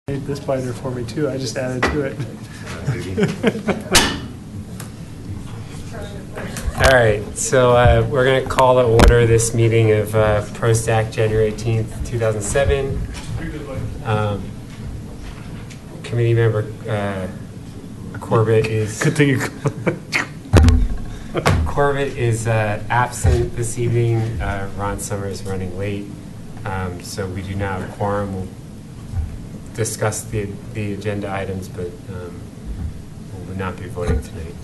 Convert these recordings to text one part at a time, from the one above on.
Made this binder for me too. I just added to it. All right, so we're going to call to order this meeting of PROSTAC, January 18th, 2007. Committee member Corbett is absent this evening. Ron Summers is running late, so we do not have a quorum. We'll discuss the agenda items, but we will not be voting tonight.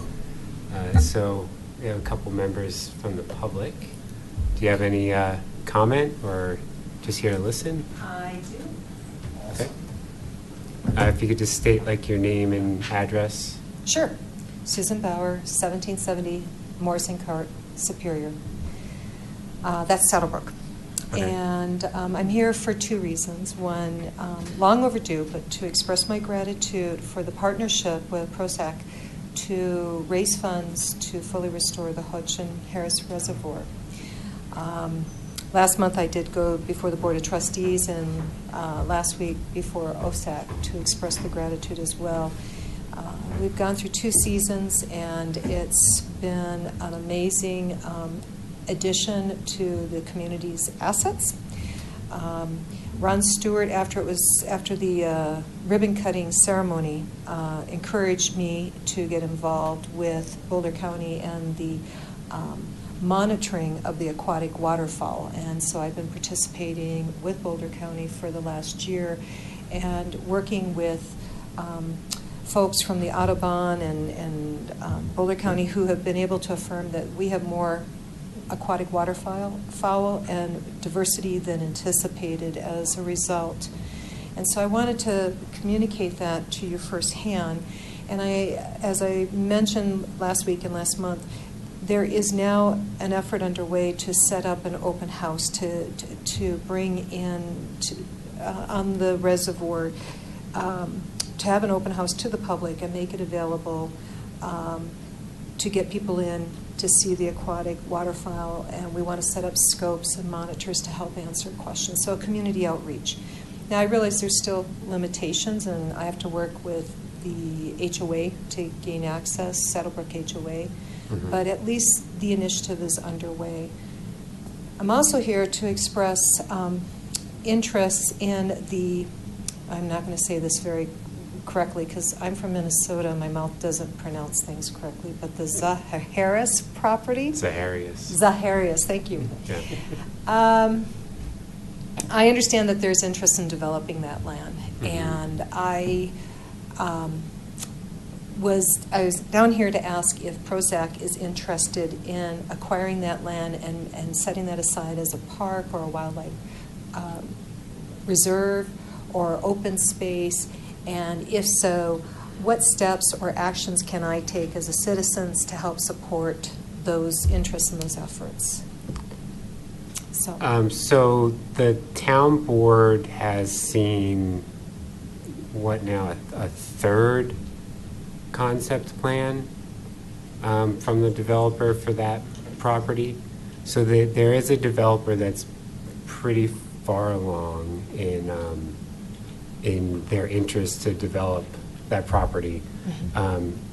So we have a couple members from the public. Do you have any comment or just here to listen? I do. Okay. If you could just state like your name and address. Sure. Susan Bauer, 1770 Morrison Court, Superior. That's Saddlebrook. Okay. And I'm here for two reasons. One, long overdue, but to express my gratitude for the partnership with PROSTAC to raise funds to fully restore the Hodge and Harris Reservoir. Last month I did go before the Board of Trustees, and last week before OSAC to express the gratitude as well. We've gone through 2 seasons, and it's been an amazing addition to the community's assets. Ron Stewart, after the ribbon cutting ceremony, encouraged me to get involved with Boulder County and the monitoring of the aquatic waterfowl. And so I've been participating with Boulder County for the last year and working with folks from the Audubon and Boulder County who have been able to affirm that we have more aquatic waterfowl and diversity than anticipated as a result. And so I wanted to communicate that to you firsthand. And as I mentioned last week and last month, there is now an effort underway to set up an open house to bring in on the reservoir, to have an open house to the public and make it available to get people in to see the aquatic waterfowl, and we want to set up scopes and monitors to help answer questions. So community outreach. Now I realize there's still limitations, and I have to work with the HOA to gain access, Saddlebrook HOA, but at least the initiative is underway. I'm also here to express interest in the, I'm not going to say this very correctly because I'm from Minnesota, my mouth doesn't pronounce things correctly, but the Zaharias property? Zaharias, thank you. Yeah. I understand that there's interest in developing that land, and I was down here to ask if PROSAC is interested in acquiring that land and setting that aside as a park or a wildlife reserve or open space. And if so, what steps or actions can I take as a citizen to help support those interests and those efforts? So the town board has seen, what now, a third concept plan from the developer for that property. So there is a developer that's pretty far along in their interest to develop that property.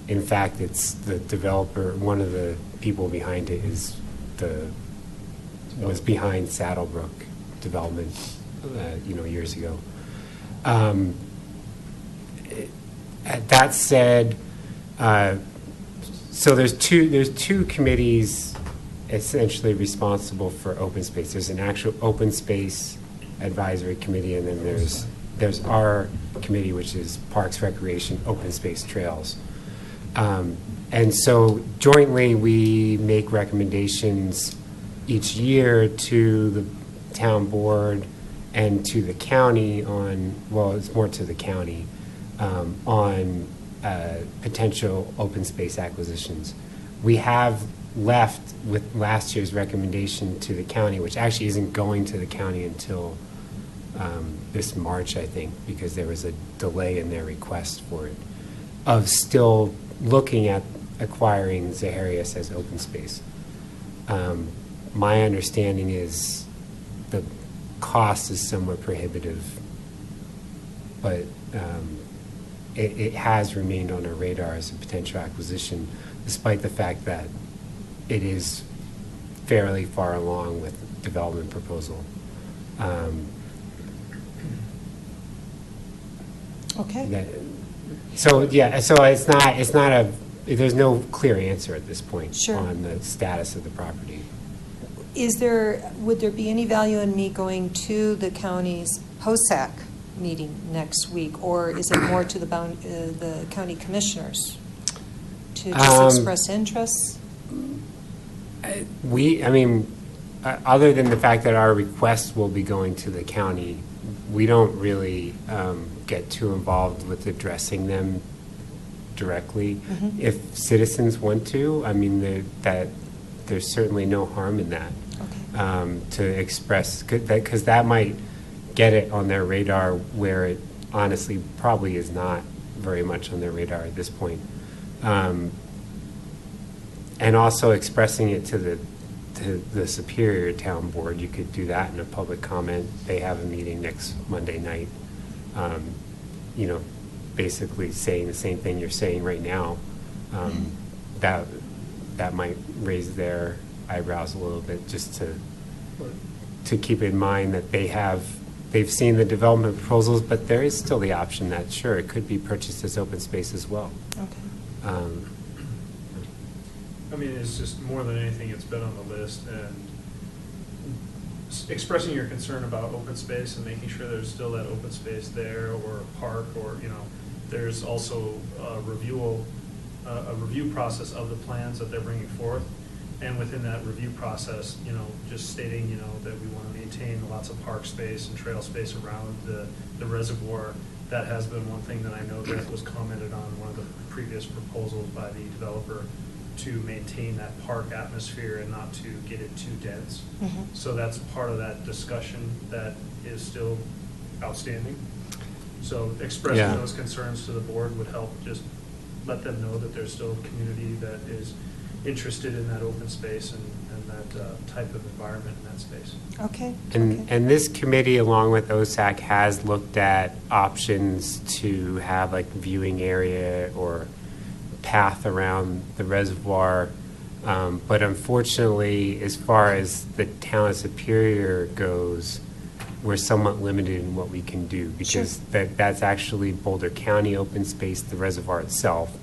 In fact, it's the developer, one of the people behind it was behind Saddlebrook development, years ago. That said, so there's two committees essentially responsible for open space. There's an actual open space advisory committee, and then there's our committee, which is Parks, Recreation, Open Space, Trails. And so jointly we make recommendations each year to the town board and to the county on, well, it's more to the county, on potential open space acquisitions. We have left with last year's recommendation to the county, which actually isn't going to the county until this March, I think, because there was a delay in their request for it, of still looking at acquiring Zaharias as open space. My understanding is the cost is somewhat prohibitive, but it has remained on our radar as a potential acquisition, despite the fact that it is fairly far along with development proposal. Okay. So there's no clear answer at this point Sure. on the status of the property. Would there be any value in me going to the county's POSAC meeting next week, or is it more to the county commissioners to just express interest? Other than the fact that our request will be going to the county, we don't really get too involved with addressing them directly. Mm-hmm. If citizens want to, there's certainly no harm in that. Okay. To express, because that might get it on their radar where it honestly probably is not very much on their radar at this point. And also expressing it to the Superior Town Board, you could do that in a public comment. They have a meeting next Monday night, basically saying the same thing you're saying right now. That might raise their eyebrows a little bit, just to keep in mind that they've seen the development proposals, but there is still the option that, sure, it could be purchased as open space as well. Okay. It's just more than anything, it's been on the list, and expressing your concern about open space and making sure there's still that open space there, or a park, or, there's also a review process of the plans that they're bringing forth. And within that review process, just stating, that we want to maintain lots of park space and trail space around the reservoir. That has been one thing that I know that was commented on one of the previous proposals by the developer, to maintain that park atmosphere and not to get it too dense. Mm-hmm. So that's part of that discussion that is still outstanding. So expressing those concerns to the board would help just let them know that there's still a community that is interested in that open space and that type of environment in that space. Okay. And this committee, along with OSAC, has looked at options to have like viewing area or path around the reservoir. But unfortunately, as far as the town of Superior goes, we're somewhat limited in what we can do, because that's actually Boulder County open space, the reservoir itself.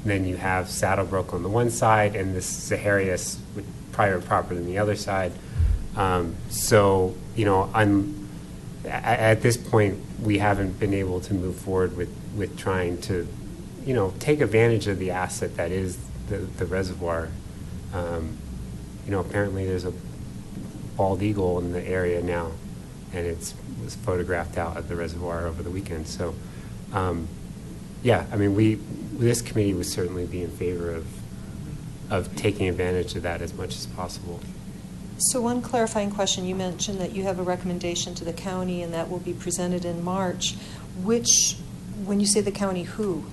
And then you have Saddlebrook on the one side and this Zaharias with private property on the other side. At this point, we haven't been able to move forward with trying to, take advantage of the asset that is the reservoir. Apparently there's a bald eagle in the area now, and was photographed out at the reservoir over the weekend. So, this committee would certainly be in favor of taking advantage of that as much as possible. So one clarifying question, you mentioned that you have a recommendation to the county and that will be presented in March. When you say the county, who?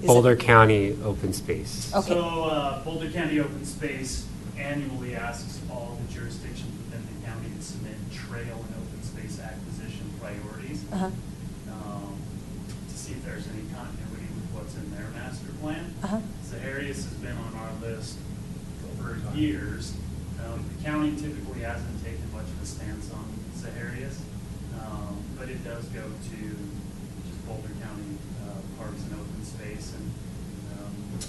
Boulder County Open Space. Okay. So Boulder County Open Space annually asks all the jurisdictions within the county to submit trail and open space acquisition priorities Uh-huh. To see if there's any continuity with what's in their master plan. Uh-huh. Zaharias has been on our list for years. The county typically hasn't taken much of a stance on Zaharias, but it does go to just Boulder County Parks and Open Space, and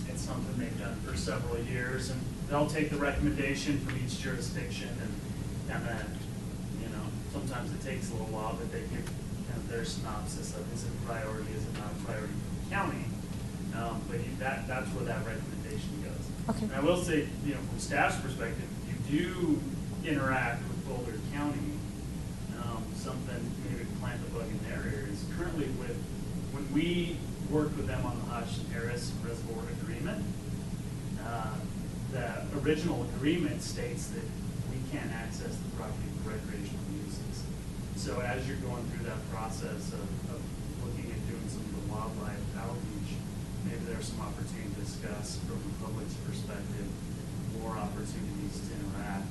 it's something they've done for several years, and they'll take the recommendation from each jurisdiction and sometimes it takes a little while, but they give kind of their synopsis of, is it a priority, is it not a priority for the county? But that's where that recommendation goes. Okay. And I will say, from staff's perspective, you do interact with Boulder County, something maybe to plant the bug in their areas. Currently, when we worked with them on the Hodgson Harris Reservoir Agreement, the original agreement states that we can't access the property for recreational uses. So as you're going through that process of looking at doing some of the wildlife outreach, maybe there's some opportunity to discuss from the public's perspective more opportunities to interact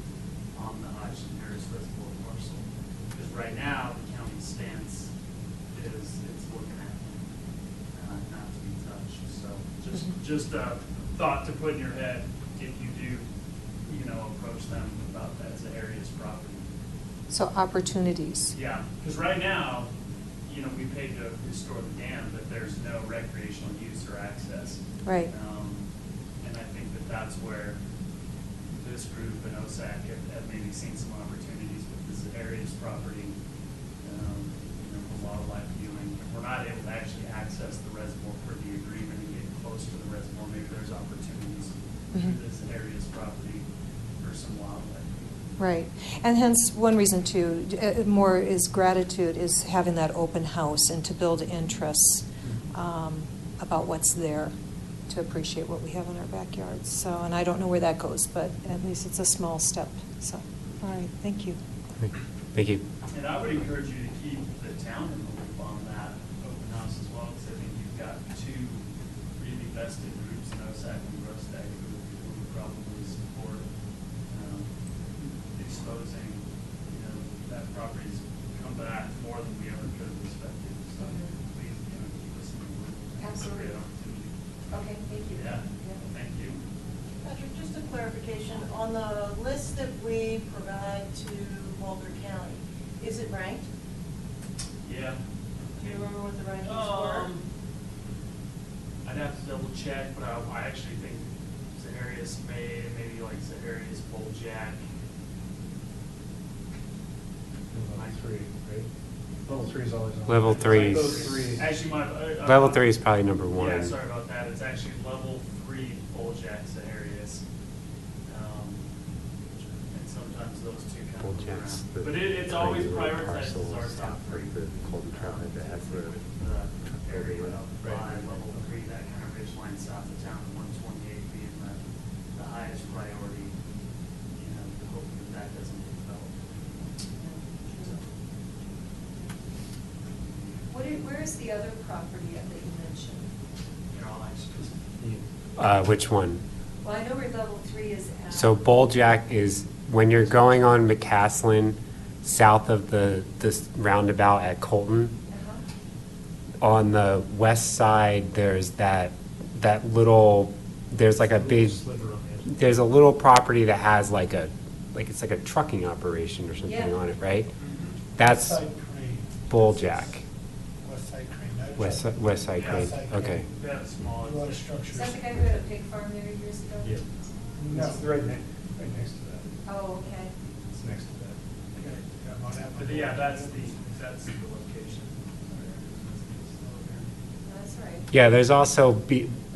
on the Hodgson Harris Reservoir parcel. Because right now, the county's stance it's looking at not to be touched. So Mhm. just a thought to put in your head if you do, approach them about that Zaharias property. So opportunities. Yeah, because right now, we paid to restore the dam, but there's no recreational use or access. Right. And I think that's where this group and OSAC have maybe seen some opportunities with the Zaharias property, for wildlife viewing. If we're not able to actually access the reservoir per the agreement and get close to the reservoir, maybe there's opportunities through Mhm. this Zaharias property for some wildlife viewing. Right. And hence, one reason too, more is gratitude, is having that open house and to build interests about what's there, to appreciate what we have in our backyards. So, and I don't know where that goes, but at least it's a small step. So, all right, thank you. Thank you. And I would encourage you to keep the town in the loop on that open house as well, because I think you've got two really vested groups in OSAC and PROSTAC who would probably support exposing, that property's come back more than we ever could have expected. So please, keep us in the loop. It's a great opportunity. Okay, thank you. Yeah, thank you. Patrick, just a clarification, on the list that we provide to Boulder County, is it ranked? Yeah. Do you remember what the rankings were? I'd have to double check, but I actually think Zaharias maybe like Zaharias Bulljack. Level 3, right? Level 3 is always on. Level 3 Those is- three. Actually, Level 3 is probably number 1. Yeah, sorry about that. It's actually level 3 Bulljack Zaharias. And sometimes those two kind of move Bulljack's around. the But it's always triangular prioritized as our parcel top 3. south of the Colton Tribe that has the Area overlay. up by level 3, that kind of ridge line south of town, 128 being the highest priority. Hoping that doesn't get developed. Where is the other property that you mentioned? I'll actually Which one? Well, I know where level 3 is at. So Bulljack is when you're going on McCaslin, south of this roundabout at Colton. Uh-huh. On the west side, there's that little. There's like a big. Sliver on the edge. There's a little property that has it's like a trucking operation or something Yeah. on it, right? That's West Side Crane. Bulljack. West Side Crane. not West truck. West Side Yeah, Crane. Side Okay. Crane. We have a small. A lot of Is structures. that the guy who had a pig farm there years ago? Yeah. No. It's right next to that. Oh, okay. It's next to that. Yeah, on that But one. yeah, that's the location. That's right. Yeah, there's also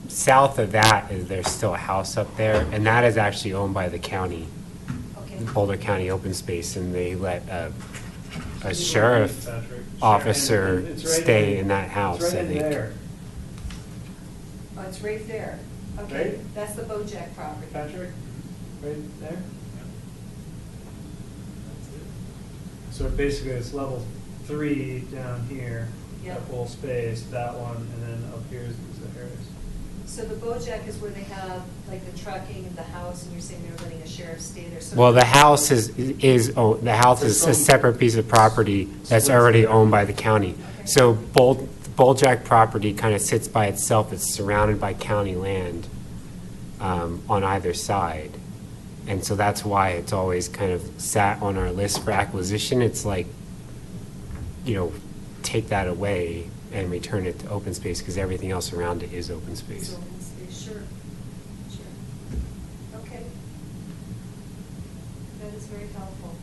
south of that there's still a house up there, and that is actually owned by the county, Okay. Boulder County Open Space, and they let a sheriff Patrick. officer And it's right stay in that house. It's right I in think. there. Oh, it's right there. Okay, Right? that's the Bojack property. Patrick, right there? So basically, it's level 3 down here, Yeah. that whole space, that one, and then up here is the Zaharias. So the Bojack is where they have like the trucking and the house, and you're saying they're letting a sheriff stay there. So Well, the house is the house is a separate piece of property that's already owned by the county. Okay. So Bulljack property kind of sits by itself. It's surrounded by county land on either side. And so that's why it's always kind of sat on our list for acquisition. It's like, take that away and return it to open space because everything else around it is open It's space. open space, sure. Okay. That is very helpful.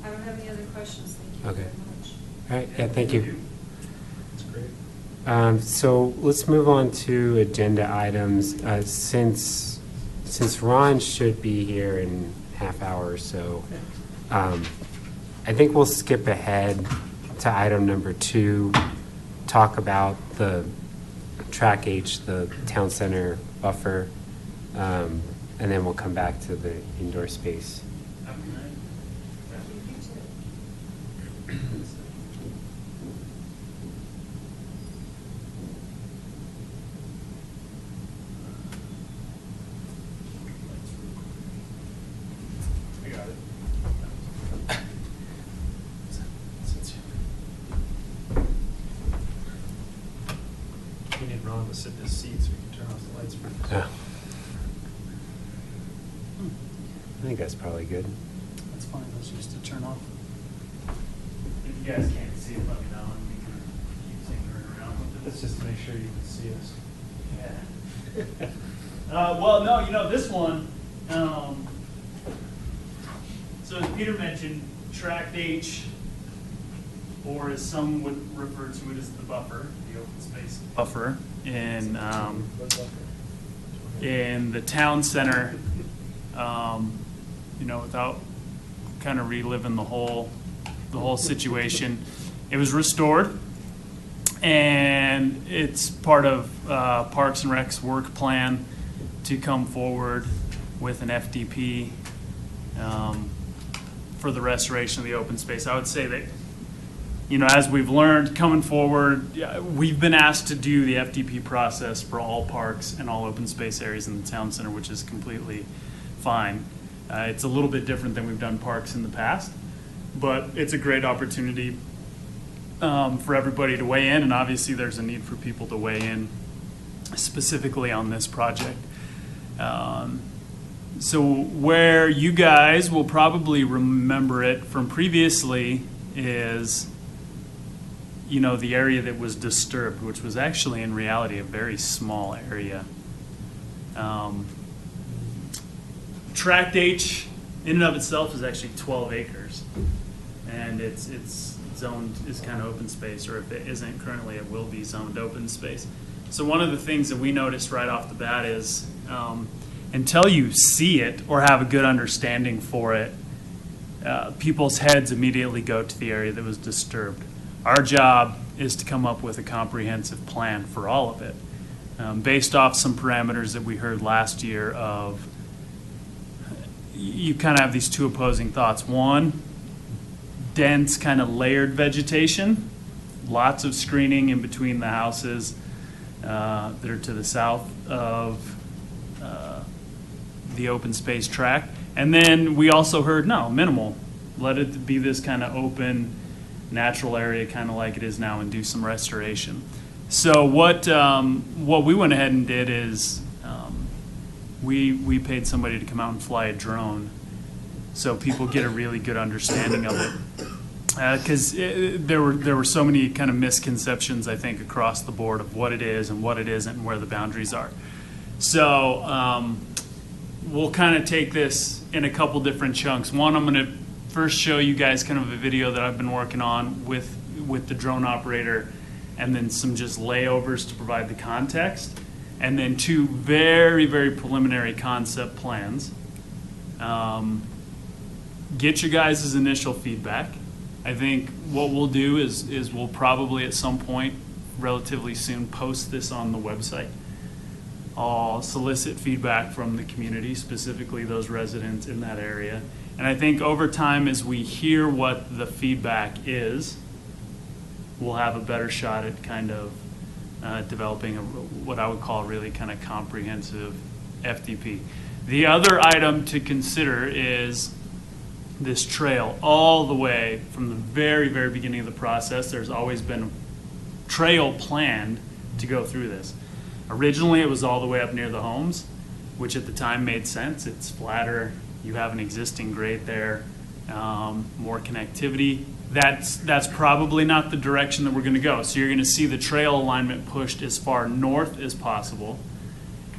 I don't have any other questions, thank you Okay. very much. All right, yeah, thank you. That's great. So let's move on to agenda items. Since Ron should be here in half hour or so, I think we'll skip ahead to item number 2, talk about the track H, the town center buffer, and then we'll come back to the indoor space. Have a good night. You too. I got it. sit in his seat so we can turn off the lights for him. Yeah. I think that's probably good. That's fine, that's just to turn off. If you guys can't see it, let me know, and we can keep tinkering around with That's it. just to make sure you can see us. Yeah. Well, no, you know, this one, so as Peter mentioned, Tract H, or as some would refer to it as the buffer, the open space buffer, in the town center, you know, without kind of reliving the whole situation. It was restored, and it's part of Parks and Rec's work plan to come forward with an FDP for the restoration of the open space. I would say that, you know, as we've learned coming forward, we've been asked to do the FDP process for all parks and all open space areas in the town center, which is completely fine. It's a little bit different than we've done parks in the past, but it's a great opportunity for everybody to weigh in, and obviously there's a need for people to weigh in specifically on this project. So where you guys will probably remember it from previously is, you know, the area that was disturbed, which was actually in reality a very small area. Tract H in and of itself is actually 12 acres, and it's zoned is kind of open space, or if it isn't currently, it will be zoned open space. So one of the things that we noticed right off the bat is until you see it or have a good understanding for it, people's heads immediately go to the area that was disturbed. Our job is to come up with a comprehensive plan for all of it, based off some parameters that we heard last year of, you kind of have these two opposing thoughts. One, dense kind of layered vegetation, lots of screening in between the houses that are to the south of the open space tract. And then we also heard, no, minimal. Let it be this kind of open, natural area, kind of like it is now, and do some restoration. So what we went ahead and did is we paid somebody to come out and fly a drone so people get a really good understanding of it. Because there were so many kind of misconceptions, I think, across the board of what it is and what it isn't and where the boundaries are. So we'll kind of take this in a couple different chunks. One, I'm going to first show you guys kind of a video that I've been working on with the drone operator, and then some just layovers to provide the context, and then two very, very preliminary concept plans. Get your guys' initial feedback. I think what we'll do is we'll probably at some point relatively soon post this on the website. I'll solicit feedback from the community, specifically those residents in that area. And I think over time, as we hear what the feedback is, we'll have a better shot at kind of developing what I would call really kind of comprehensive FDP. The other item to consider is this trail all the way from the very, very beginning of the process. There's always been a trail planned to go through this. Originally, it was all the way up near the homes, which at the time made sense. It's flatter. You have an existing grade there, more connectivity. That's probably not the direction that we're going to go. So you're going to see the trail alignment pushed as far north as possible,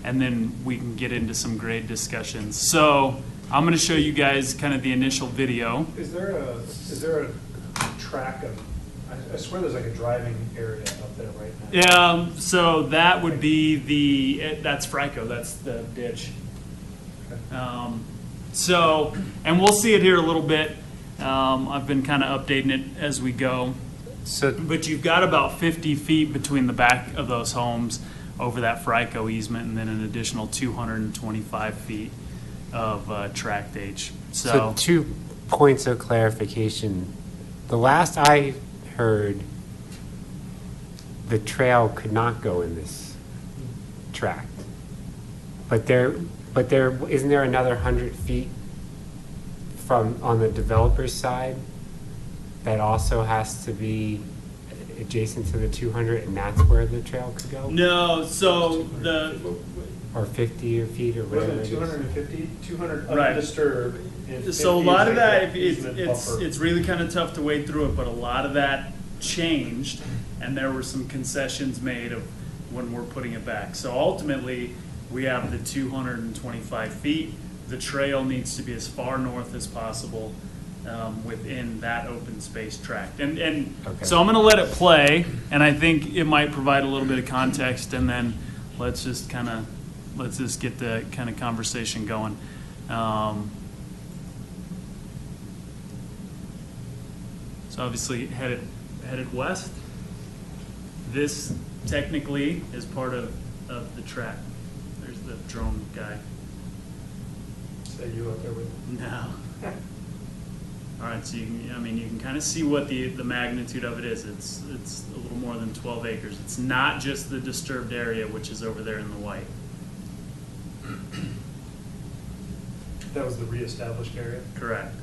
and then we can get into some grade discussions. So I'm going to show you guys kind of the initial video. Is there a track of, I swear there's like a driving area up there right now. Yeah, so that would be that's Frico, that's the ditch. Okay. So, and we'll see it here a little bit. I've been kind of updating it as we go. But you've got about 50 feet between the back of those homes over that Frico easement, and then an additional 225 feet of Tract H. So 2 points of clarification. The last I heard, the trail could not go in this tract. But isn't there another 100 feet from on the developer's side that also has to be, adjacent to the 200, and that's where the trail could go? No, so the, Or 50 feet, or whatever it is? 250, 200 Right. undisturbed. And 50 so a lot is of like that, easement it's buffer. really kind of tough to wade through it, but a lot of that changed, and there were some concessions made of when we're putting it back. So ultimately, we have the 225 feet. The trail needs to be as far north as possible within that open space tract. And Okay. so I'm going to let it play, and I think it might provide a little bit of context, and then let's just get the kind of conversation going. So obviously headed west. This technically is part of the track. There's the drone guy. Is that you out there with? No. All right, so you can kind of see what the magnitude of it is. It's a little more than 12 acres. It's not just the disturbed area, which is over there in the white. That was the reestablished area? Correct.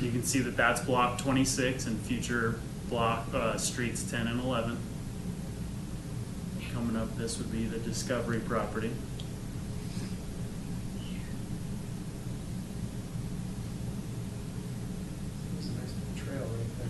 You can see that that's block 26 and future block streets 10 and 11. Coming up, this would be the Discovery property. There's a nice trail right there.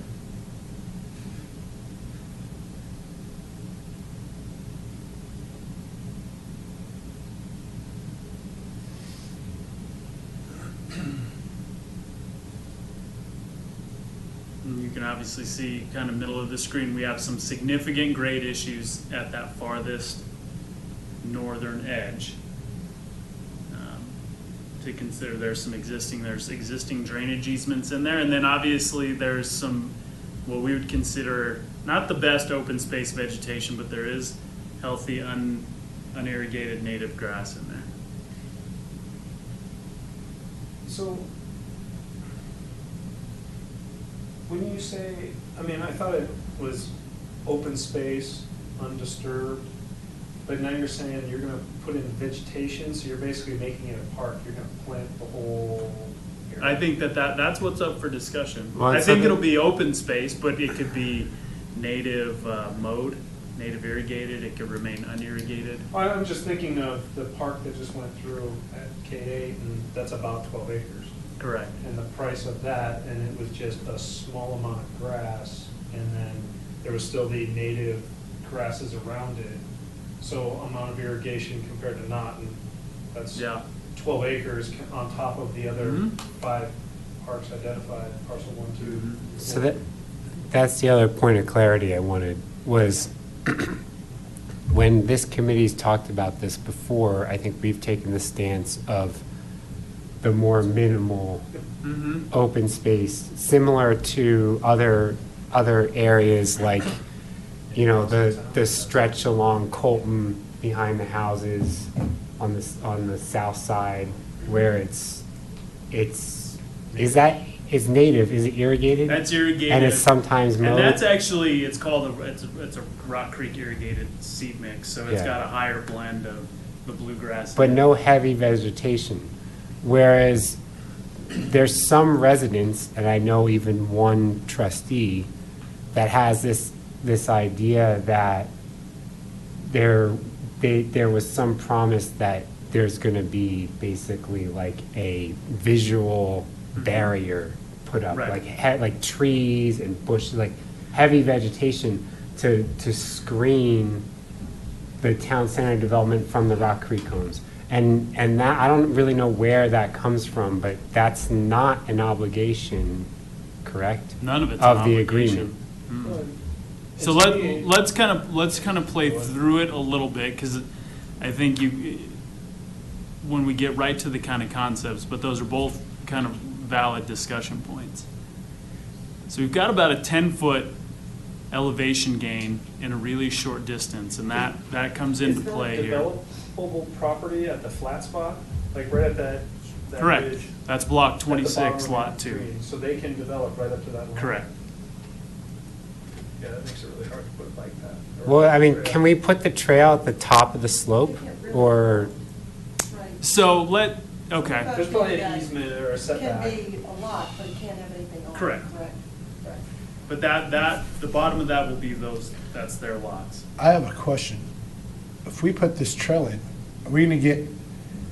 And you can obviously see kind of middle of the screen, we have some significant grade issues at that farthest northern edge. To consider, there's existing drainage easements in there, and then obviously there's some, what we would consider not the best open space vegetation, but there is healthy unirrigated native grass in there. So, when you say, I mean, I thought it was open space, undisturbed, but now you're saying you're gonna put in vegetation, so you're basically making it a park, you're gonna plant the whole area. I think that's what's up for discussion. Well, I it's think something- it'll be open space, but it could be native mowed, native irrigated, it could remain unirrigated. Well, I'm just thinking of the park that just went through at K-8, and that's about 12 acres. Correct. And the price of that, and it was just a small amount of grass, and then there would still be native grasses around it. So amount of irrigation compared to not, and that's Yeah. 12 acres on top of the other Mhm. 5 parks identified, parcel 1, 2. So that's the other point of clarity I wanted, was when this committee's talked about this before, I think we've taken the stance of the more minimal Mm-hmm. open space, similar to other areas like, you know, the stretch along Colton behind the houses on the south side, where it's native, is it irrigated? That's irrigated. And it's sometimes And mowed? that's actually, it's called it's a Rock Creek irrigated seed mix, so it's Yeah. got a higher blend of the bluegrass. But no heavy vegetation. Whereas there's some residents, and I know even one trustee, that has this idea that there was some promise that there's going to be basically like a visual barrier put up, Right. like trees and bushes, like heavy vegetation to screen the town center development from the Rock Creek homes. And that, I don't really know where that comes from, but that's not an obligation, correct? None of it's Of an the obligation. agreement. Mm. So let's kind of play through it a little bit, because I think when we get right to the kind of concepts, but those are both kind of valid discussion points. So we've got about a 10-foot elevation gain in a really short distance, and that comes into play here. Is that developable property at the flat spot, like right at that Correct. ridge? That's block At the 26, bottom of lot the 2. screen, so they can develop right up to that line? Correct. Yeah, that makes it really hard to put a bike path. or Well, I mean, trail. can we put the trail at the top of the slope, or? Right. So okay. There's probably an easement or a It setback. can be a lot, but it can't have anything on it. Correct. Correct. But the bottom of that will be that's their lots. I have a question. If we put this trail in, are we gonna get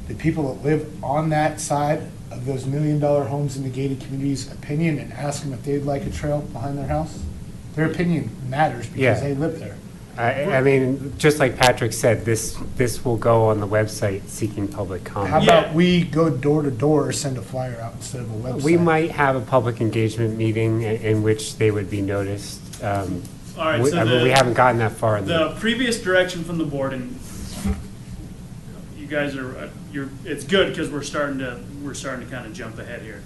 the people that live on that side of those $1 million homes in the gated communities' opinion and ask them if they'd like a trail behind their house? Their opinion matters Yeah. because they live there. I mean, just like Patrick said, this will go on the website seeking public How comment. about we go door to door or send a flyer out instead of a website? We might have a public engagement meeting in which they would be noticed. All right, We so I mean, we haven't gotten that far in The previous direction from the board, and you guys are, it's good because we're starting to kind of jump ahead here.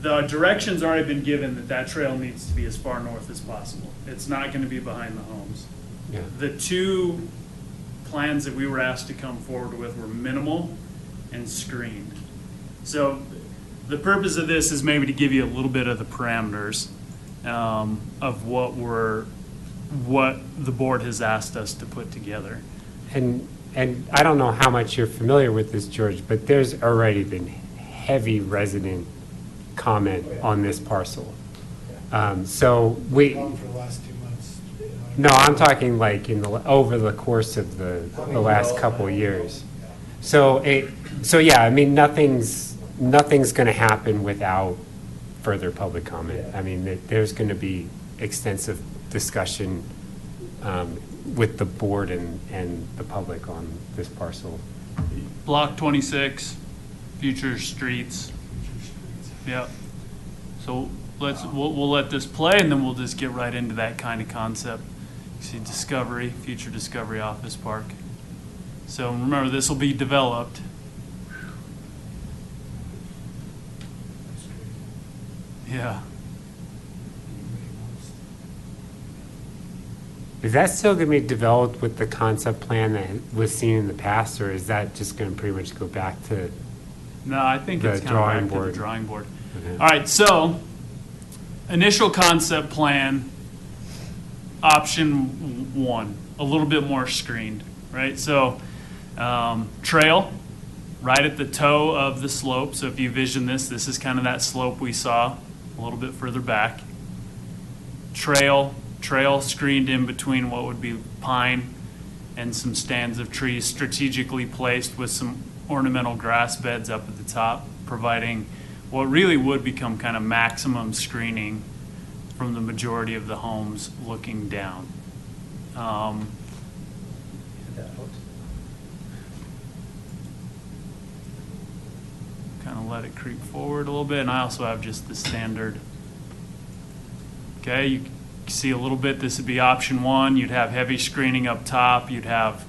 The direction's already been given that trail needs to be as far north as possible. It's not going to be behind the homes. Yeah. The two plans that we were asked to come forward with were minimal and screened. So the purpose of this is maybe to give you a little bit of the parameters of what the board has asked us to put together. And I don't know how much you're familiar with this, George, but there's already been heavy resident comment on this parcel. So we, Gone for the last 2 months. no, I'm talking like over the course of the last couple of years. So yeah, I mean, nothing's going to happen without further public comment. I mean, there's going to be extensive discussion with the board and the public on this parcel. Block 26, future streets. Yep. So we'll let this play, and then we'll just get right into that kind of concept. You see Discovery, future Discovery Office Park. So remember, this will be developed. Yeah. Is that still going to be developed with the concept plan that was seen in the past, or is that just going to pretty much go back to? No, I think The it's kind drawing of back to board. the drawing board. Okay. All right, so initial concept plan, option 1, a little bit more screened, right? So trail right at the toe of the slope. So if you vision this is kind of that slope we saw a little bit further back. Trail screened in between what would be pine and some stands of trees strategically placed with some ornamental grass beds up at the top, providing what really would become kind of maximum screening from the majority of the homes looking down. Kind of let it creep forward a little bit, and I also have just the standard. Okay, you can see a little bit, this would be option 1. You'd have heavy screening up top. You'd have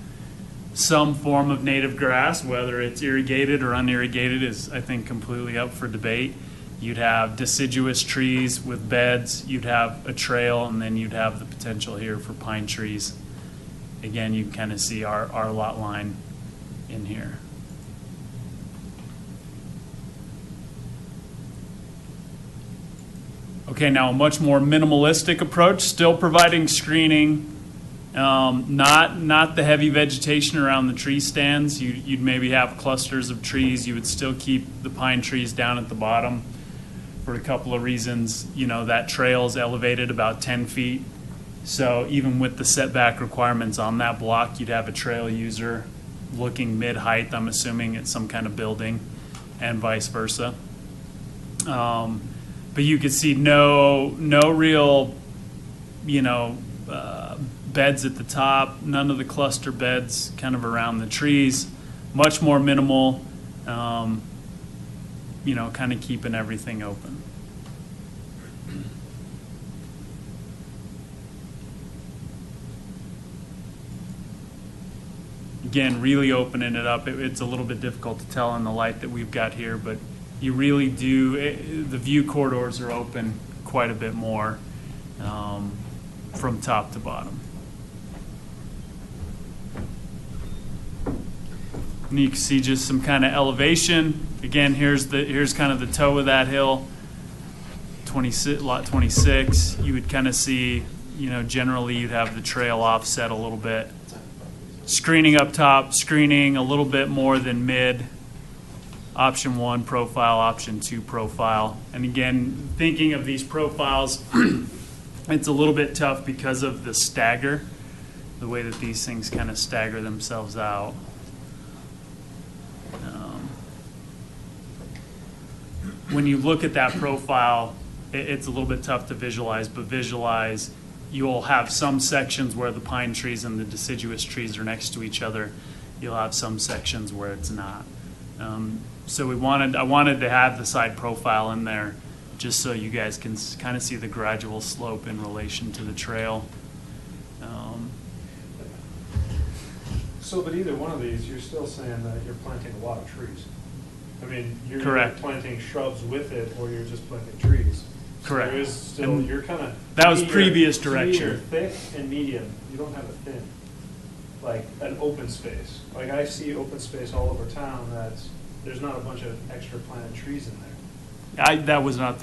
some form of native grass, whether it's irrigated or unirrigated is, I think, completely up for debate. You'd have deciduous trees with beds. You'd have a trail, and then you'd have the potential here for pine trees. Again, you can kind of see our lot line in here. Okay, now a much more minimalistic approach, still providing screening, not the heavy vegetation around the tree stands. You'd maybe have clusters of trees. You would still keep the pine trees down at the bottom for a couple of reasons. You know, that trail is elevated about 10 feet. So even with the setback requirements on that block, you'd have a trail user looking mid-height, I'm assuming, at some kind of building, and vice versa. But you could see no real, beds at the top, none of the cluster beds kind of around the trees, much more minimal, kind of keeping everything open. Again, really opening it up. It's a little bit difficult to tell in the light that we've got here, but you really do, the view corridors are open quite a bit more from top to bottom. And you can see just some kind of elevation. Again, here's kind of the toe of that hill, lot 26. You would kind of see, generally you'd have the trail offset a little bit. Screening up top, screening a little bit more than mid. option 1 profile, option 2 profile. And again, thinking of these profiles, it's a little bit tough because of the stagger, the way that these things kind of stagger themselves out. When you look at that profile, it's a little bit tough to visualize, but visualize you'll have some sections where the pine trees and the deciduous trees are next to each other. You'll have some sections where it's not. So I wanted to have the side profile in there just so you guys can kind of see the gradual slope in relation to the trail. So, but either one of these, you're still saying that you're planting a lot of trees. I mean, you're either Correct. planting shrubs with it, or you're just planting trees. So Correct. there is still, And you're kind of. that was previous direction. You're thick and medium. You don't have a thin, like an open space. Like I see open space all over town there's not a bunch of extra planted trees in there. That was not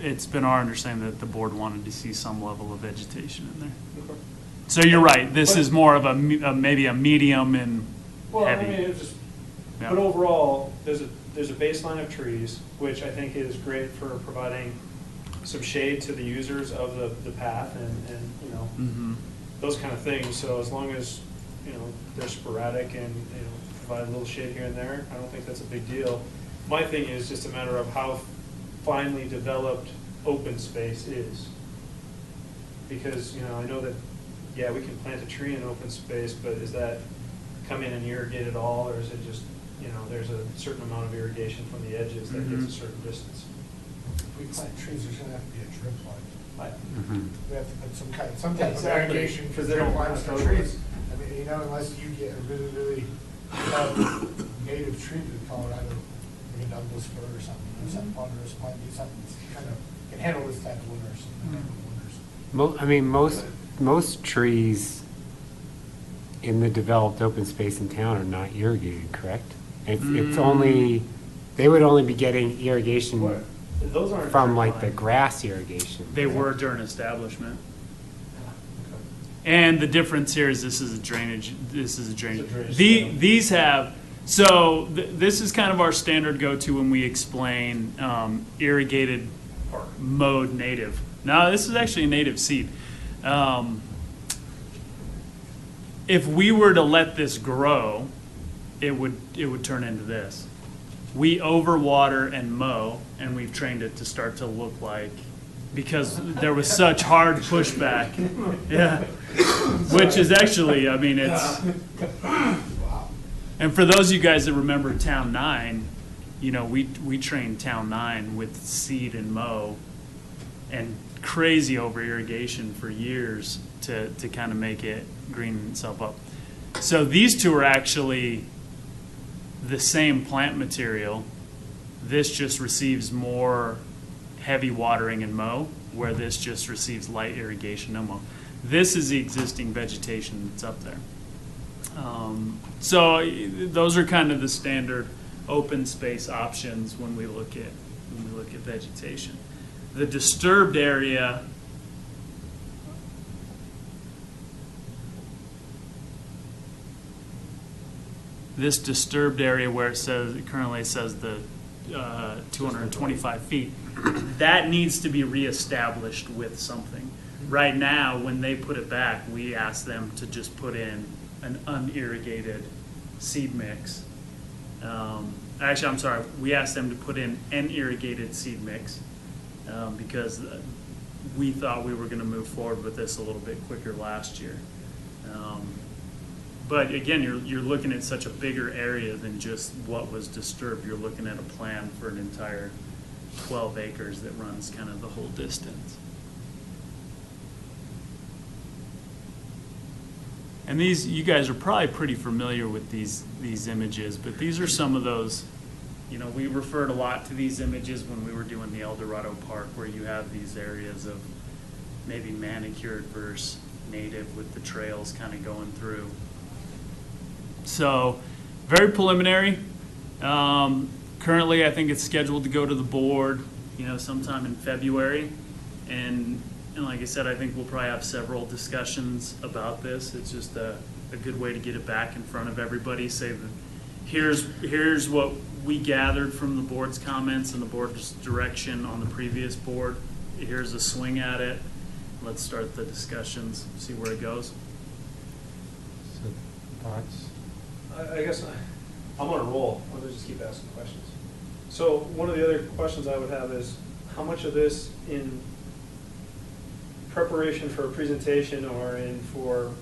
it's been our understanding that the board wanted to see some level of vegetation in there. Okay. So you're right, this But- is more of maybe a medium and Well, heavy. I mean, it's just, Yeah. but overall, there's a baseline of trees, which I think is great for providing some shade to the users of the path and you know, Mhm. those kind of things. So as long as, you know, they're sporadic and, you know, provide a little shade here and there, I don't think that's a big deal. My thing is just a matter of how finely developed open space is. Because, you know, I know that, yeah, we can plant a tree in open space, but is that come in and irrigate it all, or is it just, you know, there's a certain amount of irrigation from the edges that gets a certain distance? If we plant trees, there's gonna have to be a drip line. Mhm. We have to put some type of Exactly, irrigation, 'cause because they drip don't lines want for to trees. I mean, you know, unless you get a really, really native tree to Colorado, like a Douglas fir or something, or something ponderous, might be something that's kind of, can handle this type of winters, I mean, most trees in the developed open space in town are not irrigated, correct? It's only, they would only be getting irrigation Those aren't. from drip like the lines. grass irrigation. They were during establishment. And the difference here is this is a drainage. It's a drainage These have, so this is kind of our standard go-to when we explain irrigated mode native. Now, this is actually a native seed. If we were to let this grow, it would turn into this. We overwater and mow, and we've trained it to start to look like, because there was such hard pushback. Yeah. Which is actually, I mean, it's, and for those of you guys that remember Town 9, you know, we trained Town 9 with seed and mow and crazy over irrigation for years to kind of make it green itself up. So these two are actually the same plant material. This just receives more heavy watering and mow, where this just receives light irrigation, no mow. This is the existing vegetation that's up there. So those are kind of the standard open space options when we look at vegetation. The disturbed area, this disturbed area where it currently says the 225 feet, that needs to be reestablished with something. Right now, when they put it back, we ask them to just put in an unirrigated seed mix. Actually, I'm sorry, we asked them to put in an irrigated seed mix because we thought we were going to move forward with this a little bit quicker last year. But again, you're looking at such a bigger area than just what was disturbed. You're looking at a plan for an entire 12 acres that runs kind of the whole distance. And these, you guys are probably pretty familiar with these images, but these are some of those, you know, we referred a lot to these images when we were doing the El Dorado Park, where you have these areas of maybe manicured versus native with the trails kind of going through. So, very preliminary. Currently, I think it's scheduled to go to the board, you know, sometime in February. And like I said, I think we'll probably have several discussions about this. It's just a good way to get it back in front of everybody. Say that here's what we gathered from the board's comments and the board's direction on the previous board. Here's a swing at it. Let's start the discussions, see where it goes. So, thoughts? I guess I'm on a roll. I'll just keep asking questions. So one of the other questions I would have is, how much of this in preparation for a presentation or in for,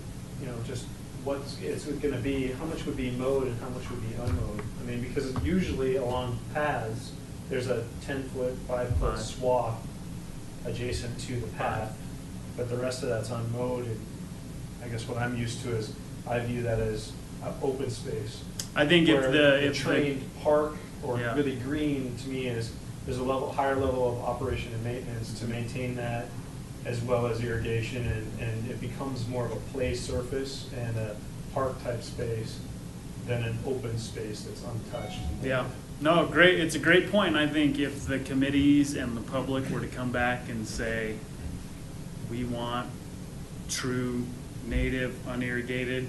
just what it's going to be, how much would be mowed and how much would be unmowed? I mean, because usually along paths, there's a 10-foot, 5-foot swath adjacent to the path, but the rest of that's unmowed. And I guess what I'm used to is I view that as open space. I think if the trained park or Yeah. really green to me is there's a higher level of operation and maintenance to maintain that, as well as irrigation, and it becomes more of a play surface and a park type space than an open space that's untouched. Yeah, no, great. It's a great point. I think if the committees and the public were to come back and say, we want true native unirrigated,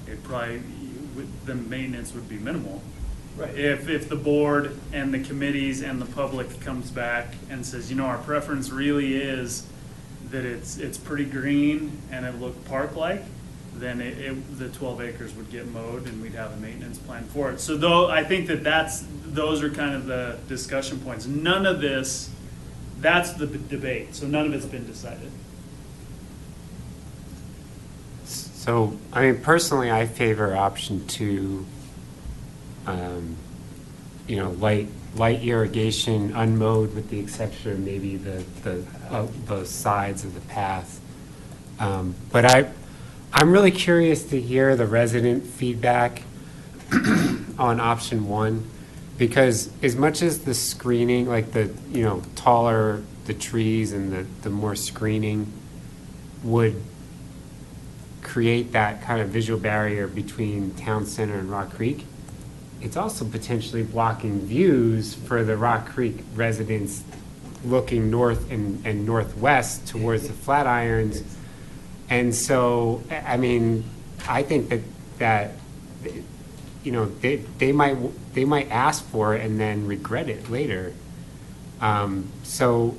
it probably, the maintenance would be minimal. Right. If the board and the committees and the public comes back and says, our preference really is that it's pretty green and it looked park-like, then the 12 acres would get mowed and we'd have a maintenance plan for it. So I think those are kind of the discussion points. None of this, that's the debate. So none of it's been decided. So, I mean, personally, I favor option 2, light irrigation, unmowed with the exception of maybe the sides of the path. But I'm really curious to hear the resident feedback on option 1, because as much as the screening, like the, taller the trees and the more screening would create that kind of visual barrier between town center and Rock Creek, it's also potentially blocking views for the Rock Creek residents looking north and northwest towards the Flatirons. And so, I mean, I think that they might ask for it and then regret it later. So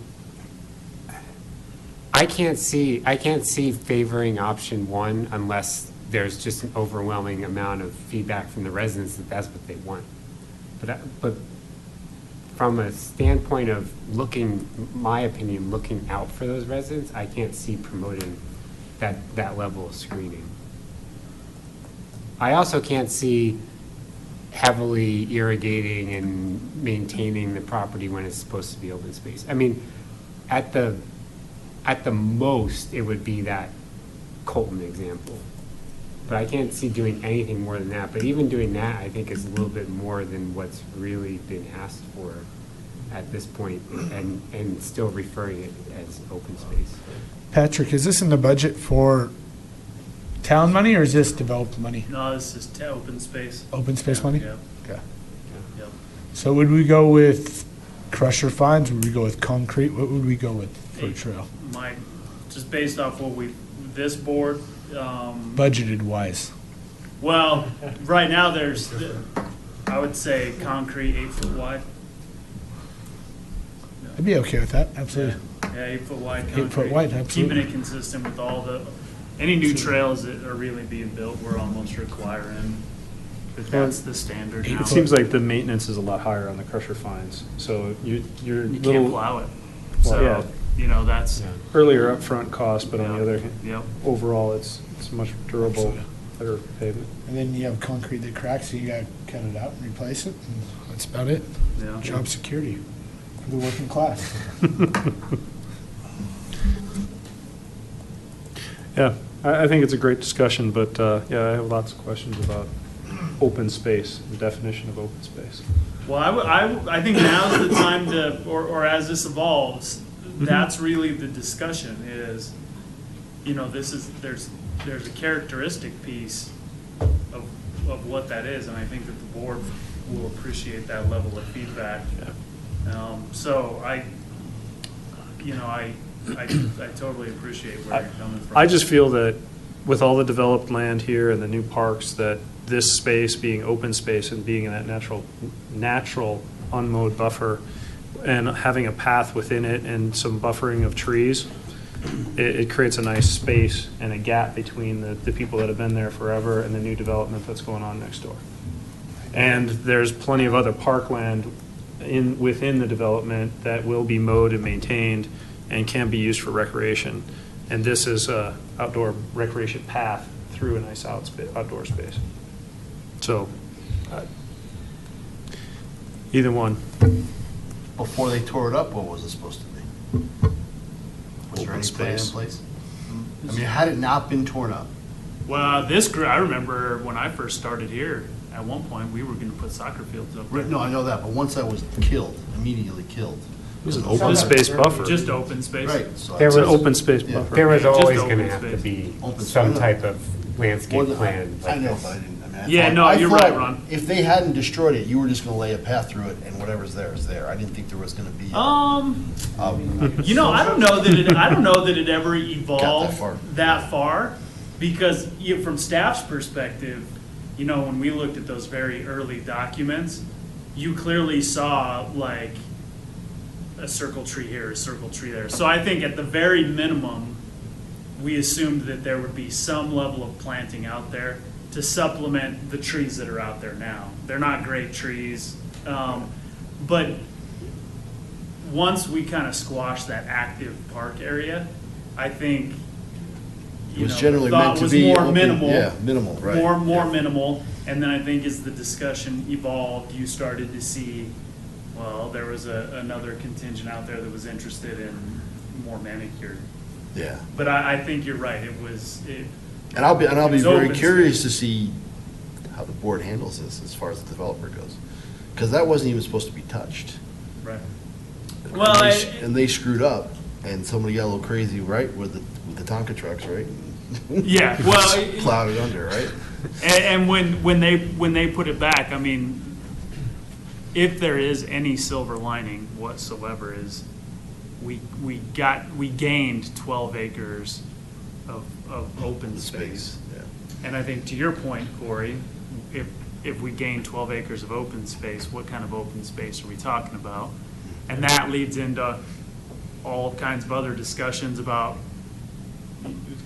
I can't see favoring option 1 unless there's just an overwhelming amount of feedback from the residents that that's what they want. But from a standpoint of my opinion, looking out for those residents, I can't see promoting that level of screening. I also can't see heavily irrigating and maintaining the property when it's supposed to be open space. I mean, at the most, it would be that Colton example. But I can't see doing anything more than that. But even doing that, I think, is a little bit more than what's really been asked for at this point, and still referring it as open space. Patrick, is this in the budget for town money, or is this developed money? No, this is open space. Open space money? Yeah. Okay. Yep. So would we go with crusher fines? Would we go with concrete? What would we go with for a trail? Just based off this board. Budgeted wise. Well, right now there's, I would say concrete 8 foot wide. I'd be okay with that, absolutely. Yeah, 8 foot wide 8 concrete. foot wide, absolutely. Keeping it consistent with any new trails that are really being built, we're almost requiring that that's the standard now. It seems like the maintenance is a lot higher on the crusher fines, so you can't plow it. So, yeah. That's, Earlier upfront cost, but on the other hand, yep. overall, it's much durable, Absolutely. better pavement. And then you have concrete that cracks, so you gotta cut it out and replace it, and that's about it. Yeah. Job security for the working class. Yeah, I think it's a great discussion, but yeah, I have lots of questions about open space, the definition of open space. Well, I think now's the time to, or as this evolves, that's really the discussion is, there's a characteristic piece of what that is, and I think that the board will appreciate that level of feedback. Yeah. So I totally appreciate where you're coming from. I just feel that with all the developed land here and the new parks, that this space being open space and being in that natural unmowed buffer and having a path within it and some buffering of trees, it creates a nice space and a gap between the people that have been there forever and the new development that's going on next door. And there's plenty of other parkland within the development that will be mowed and maintained and can be used for recreation. And this is a outdoor recreation path through a nice outdoor space. So, either one. Before they tore it up, what was it supposed to be? Was there Open any plan in space. place? I mean, had it not been torn up? Well, I remember when I first started here, at one point, we were gonna put soccer fields up. No, I know that, but once that was killed, immediately killed. It was an open space buffer. Just open space. Right. So There It's an was- open space Yeah. buffer. There was Just always open going to have to space. be Open some space. type of landscape Well, plan. I like know, this. but I didn't. I mean, Yeah, thought- no, I you're thought right, Ron. If they hadn't destroyed it, you were just going to lay a path through it, and whatever's there is there. I didn't think there was going to be. You know, I don't know that it ever evolved far. that far, because from staff's perspective, you know, when we looked at those very early documents, you clearly saw like a circle tree here, a circle tree there. So I think at the very minimum, we assumed that there would be some level of planting out there to supplement the trees that are out there now. They're not great trees, but once we kind of squashed that active park area, I think It was generally the thought meant to was be more open- minimal. yeah, minimal, right. More Yeah. minimal, and then I think as the discussion evolved, you started to see, well, there was another contingent out there that was interested in more manicured. Yeah. But I think you're right. And I'll be It was very open curious space. to see how the board handles this as far as the developer goes, because that wasn't even supposed to be touched. Right. Well, And they screwed up, and somebody got a little crazy, right, with the Tonka trucks, right? Yeah, well, Plowed it under, right? and when they put it back, I mean, if there is any silver lining whatsoever, is we gained 12 acres of open space. Yeah. And I think to your point, Corey, if we gain 12 acres of open space, what kind of open space are we talking about? And that leads into all kinds of other discussions about,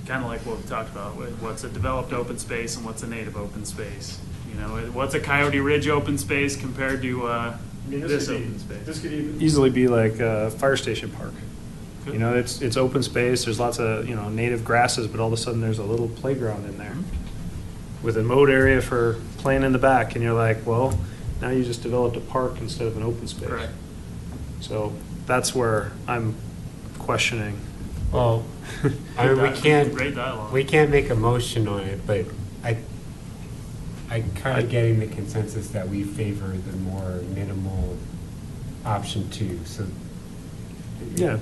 kind of like what we talked about, what's a developed open space and what's a native open space. You know, what's a Coyote Ridge open space compared to this open space? This could easily be like a fire station park. You know, it's open space, there's lots of, you know, native grasses, but all of a sudden there's a little playground in there with a mowed area for playing in the back, and you're like, well, now you just developed a park instead of an open space. Correct. So that's where I'm questioning. Well, I mean, Great dialogue. we can't make a motion on it, but I kind of getting the consensus that we favor the more minimal option 2, so. Yeah.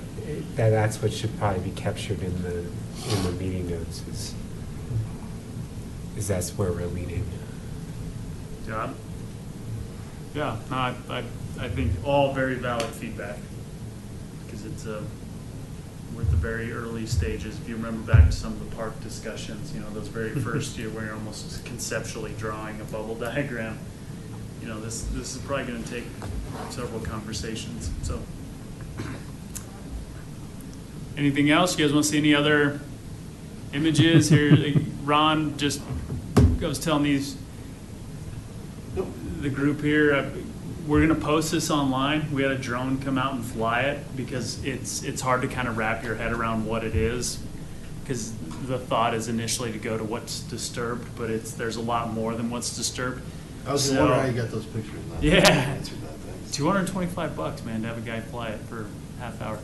That's what should probably be captured in the meeting notes, is that's where we're leaning. Yeah. Yeah, no, I think all very valid feedback, because we're at the very early stages. If you remember back to some of the park discussions, you know, those very first year where you're almost conceptually drawing a bubble diagram, you know, this is probably gonna take several conversations, so. Anything else? You guys want to see any other images here? Ron, I was telling the group here, we're going to post this online. We had a drone come out and fly it, because it's hard to kind of wrap your head around what it is, because the thought is initially to go to what's disturbed, but there's a lot more than what's disturbed. I was So- wondering how you got those pictures. Yeah. Answered that, thanks. $225, man, to have a guy fly it for half hour.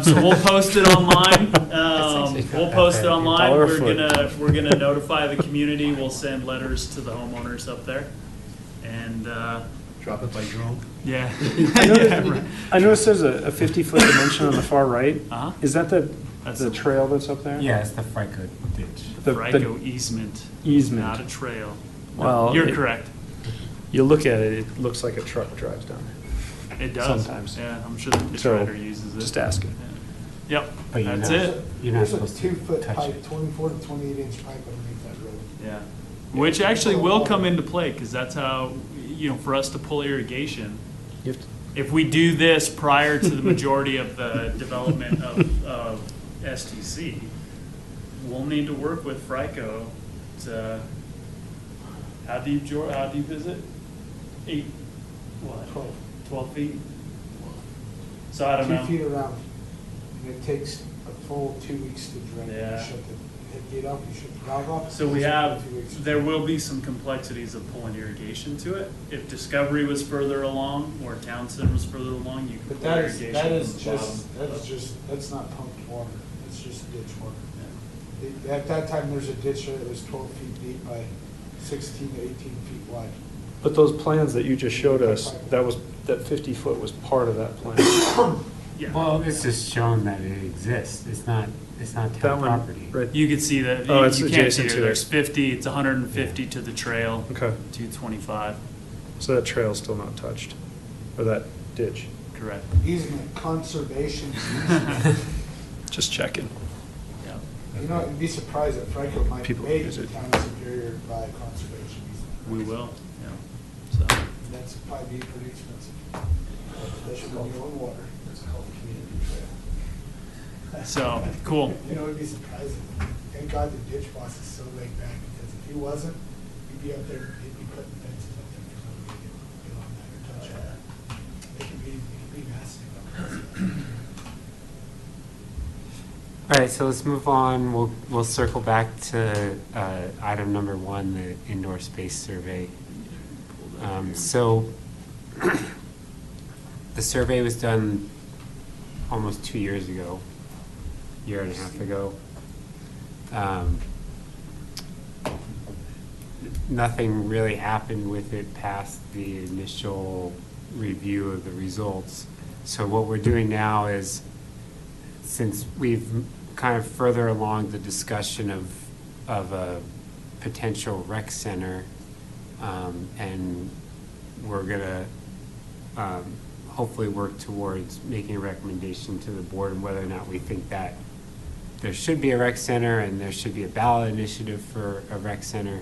So we'll post it online. We'll post it online. $1 a We're gonna notify the community. We'll send letters to the homeowners up there, and Drop it by drone. yeah. I noticed there's a 50-foot dimension on the far right. Uh-huh. Is that That's the the- trail that's up there? Yeah, it's the FICA ditch. The Frico easement. easement. Not a trail. Well, You're correct. You look at it, it looks like a truck drives down it. It does. Sometimes. Yeah, I'm sure the So, rider uses it. just ask it. Yeah. Yep, But you're that's not- it. You're not There's supposed a to 2-foot touch pipe, it. 24 to 28-inch pipe underneath that road. Yeah. Which actually will come into play, because that's how, for us to pull irrigation, if we do this prior to the majority of the development of STC, we'll need to work with FRICO to, how deep is it? 12 feet? So I don't 2 know. feet around, and it takes a full 2 weeks to drain. Yeah. You shut the head gate off, you shut the valve off. So we it's have, 2 weeks. there will be some complexities of pulling irrigation to it. If Discovery was further along, or Townsend was further along, you could But pull that irrigation. is from the bottom. just, that's not pumped water, that's just ditch water. At that time, there's a ditch there that was 12 feet deep by 16 to 18 feet wide. But those plans that you just showed us, that 50-foot was part of that plan. Yeah. Well, this is showing that it exists. It's not That town one, property. right, You can see that, Oh, it's you can't see adjacent it, to there's it. 50, it's 150 to the trail, okay. 225, So that trail's still not touched, or that ditch. correct. Easement, conservation, Just checking. Yeah. you know, you'd be surprised that Franco might People make use the it. town of Superior by conservation easement. We will, yeah. So, That's probably be pretty expensive, especially on your own water. It's called community trail. so, cool. You know, it'd be surprising. Thank God the ditch boss is so laid back, because if he wasn't, he'd be up there, he'd be putting fences up there for nobody to get on that or touch that. It could be nasty. All right, so let's move on. We'll circle back to item number 1, the indoor space survey. So the survey was done almost 2 years ago, year and a half ago. Nothing really happened with it past the initial review of the results. So what we're doing now is, since we've kind of further along the discussion of a potential rec center, and we're gonna hopefully work towards making a recommendation to the board on whether or not we think that there should be a rec center and there should be a ballot initiative for a rec center.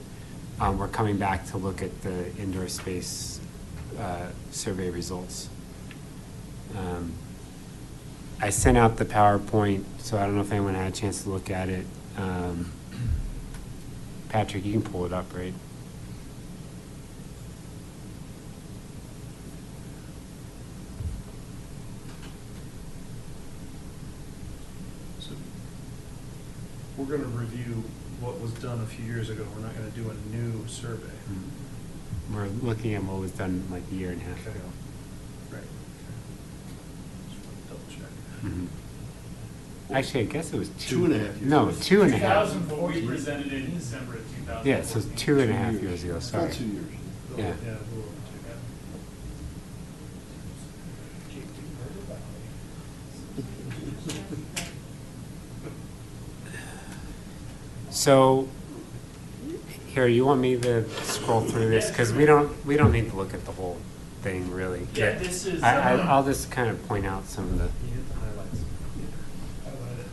We're coming back to look at the indoor space survey results. I sent out the PowerPoint, so I don't know if anyone had a chance to look at it. Patrick, you can pull it up, right? So we're going to review what was done a few years ago. We're not going to do a new survey. We're looking at what was done like a year and a half Okay. ago. Right. Just want to double check. Mhm. Actually, I guess it was 2.5 years. No, 2.5. 2004, we presented it in December of 2014. Yeah, so it's 2.5 years ago, Full sorry. 2 years. Yeah. Yeah, a little over two. So, here, you want me to scroll through this? Because we don't need to look at the whole thing, really. Yeah, this is. I'll just kind of point out some of the, You hit the highlights. Highlight it.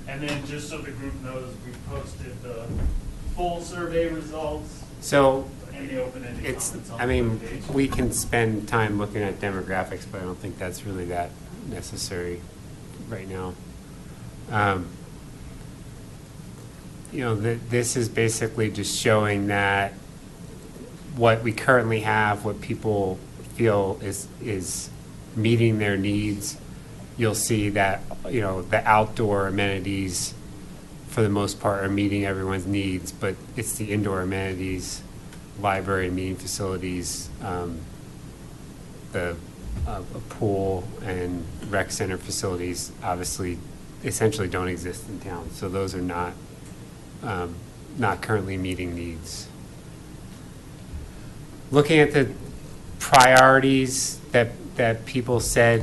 And then just so the group knows, we posted the full survey results so, and the open-ended it's, comments on I the mean, page. we can spend time looking at demographics, but I don't think that's really that necessary right now. You know, this is basically just showing that what we currently have, what people feel is meeting their needs. You'll see that, you know, the outdoor amenities, for the most part, are meeting everyone's needs, but it's the indoor amenities, library, meeting facilities, the a pool and rec center facilities obviously essentially don't exist in town. So those are not currently meeting needs. Looking at the priorities that people said,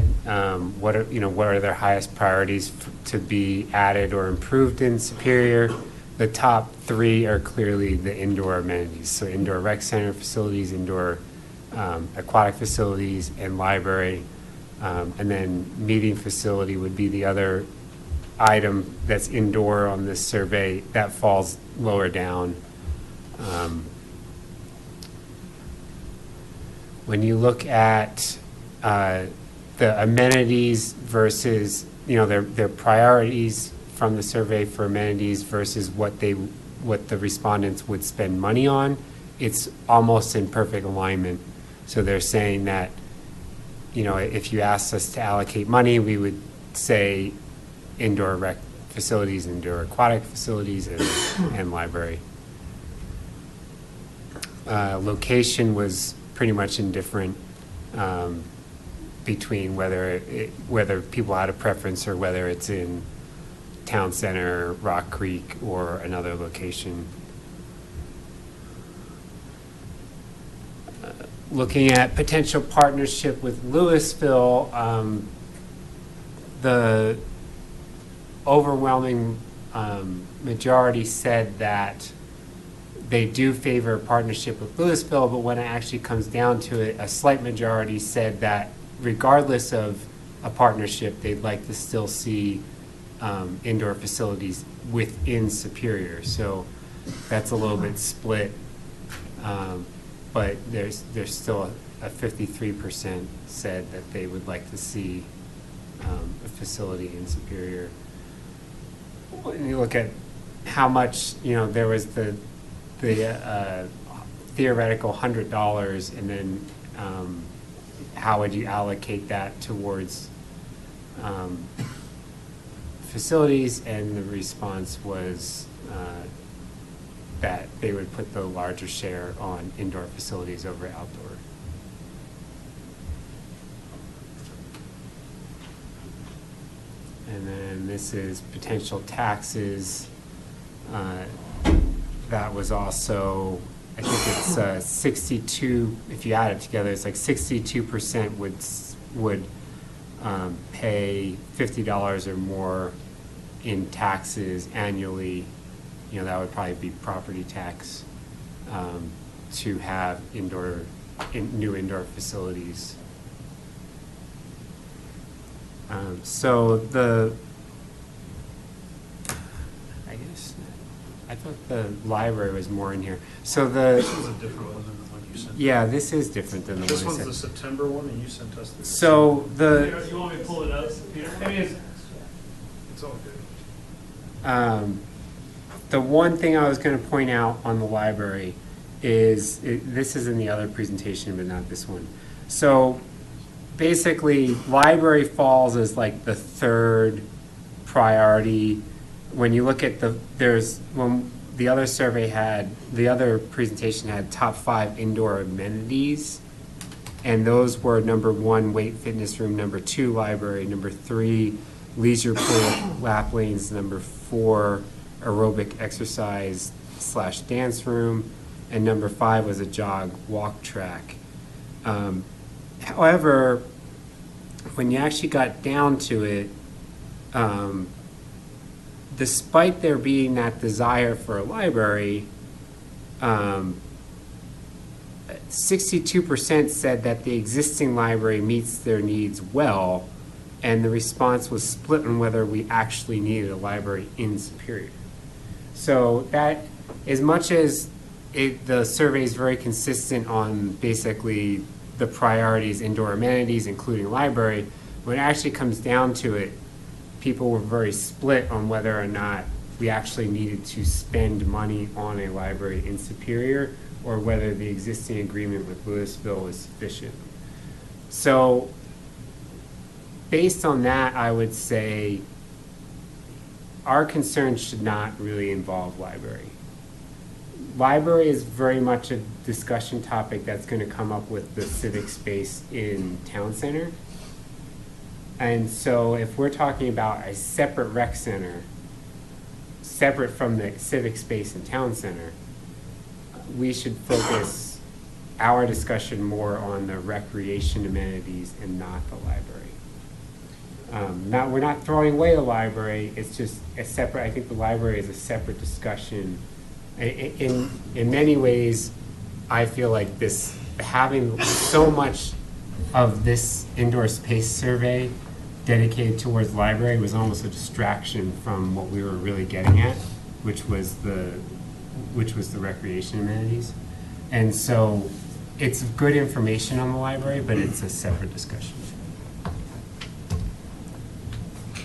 what are their highest priorities to be added or improved in Superior? The top 3 are clearly the indoor amenities. So indoor rec center facilities, indoor aquatic facilities, and library. And then meeting facility would be the other item that's indoor on this survey, that falls lower down. When you look at the amenities versus, their priorities from the survey for amenities versus what the respondents would spend money on, it's almost in perfect alignment. So they're saying that, if you asked us to allocate money, we would say indoor rec facilities, indoor aquatic facilities, and library. Location was pretty much indifferent between whether people had a preference or whether it's in Town Center, Rock Creek, or another location. Looking at potential partnership with Louisville, the overwhelming majority said that they do favor a partnership with Louisville, but when it actually comes down to it, a slight majority said that regardless of a partnership, they'd like to still see indoor facilities within Superior. So that's a little bit split, but there's still a 53% said that they would like to see a facility in Superior. When you look at how much, there was the theoretical $100, and then how would you allocate that towards facilities, and the response was that they would put the larger share on indoor facilities over outdoor. And then this is potential taxes. That was also, I think it's 62, if you add it together, it's like 62% would pay $50 or more in taxes annually. That would probably be property tax to have new indoor facilities. I thought the library was more in here. So This was a different one than the one you sent. yeah, this is different than the This one I one's the sent. September one, and you sent us the. So You want me to pull it up, Peter? It's all good. the one thing I was going to point out on the library is, this is in the other presentation, but not this one. So basically, library falls as like the third priority. When you look at when the other survey the other presentation had top 5 indoor amenities, and those were number 1, weight fitness room, number 2, library, number 3, leisure pool, lap lanes, number 4, aerobic exercise / dance room, and number 5 was a jog walk track. However, when you actually got down to it, despite there being that desire for a library, 62% said that the existing library meets their needs well, and the response was split on whether we actually needed a library in Superior. So that, as much as the survey is very consistent on basically the priorities, indoor amenities, including library, when it actually comes down to it, people were very split on whether or not we actually needed to spend money on a library in Superior, or whether the existing agreement with Louisville was sufficient. So based on that, I would say our concerns should not really involve library. Library is very much a discussion topic that's going to come up with the civic space in Town Center. And so if we're talking about a separate rec center, separate from the civic space in Town Center, we should focus our discussion more on the recreation amenities and not the library. We're not throwing away the library, it's just a separate, I think the library is a separate discussion. In many ways, I feel like having so much of this indoor space survey dedicated towards library was almost a distraction from what we were really getting at, which was the recreation amenities. And so it's good information on the library, but it's a separate discussion.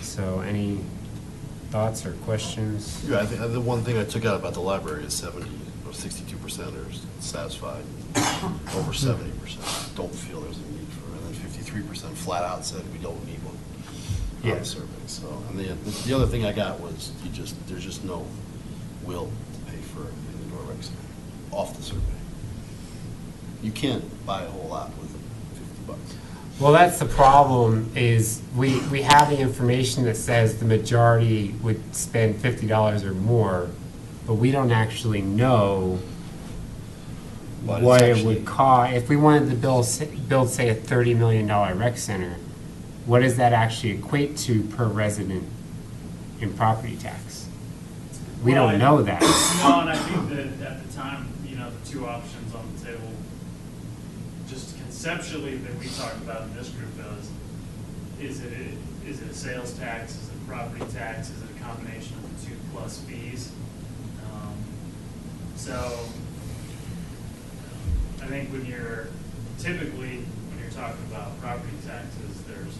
So any thoughts or questions? Yeah, I think the one thing I took out about the library is 70 or 62% are satisfied. Over 70% don't feel there's a need for it. And then 53% flat out said we don't need one on Yeah. the survey. So, and the other thing I got was there's just no will to pay for an indoor rec center off the survey. You can't buy a whole lot with $50. Well, that's the problem, is we have the information that says the majority would spend $50 or more, but we don't actually know But what it's it actually- would cost. If we wanted to build, say, a $30 million rec center, what does that actually equate to per resident in property tax? We Well, don't know that. No, and I think that at the time, the two options on the table, just conceptually that we talked about in this group is it a sales tax, is it a property tax, is it a combination of the two plus fees? So I think when you're talking about property taxes, there's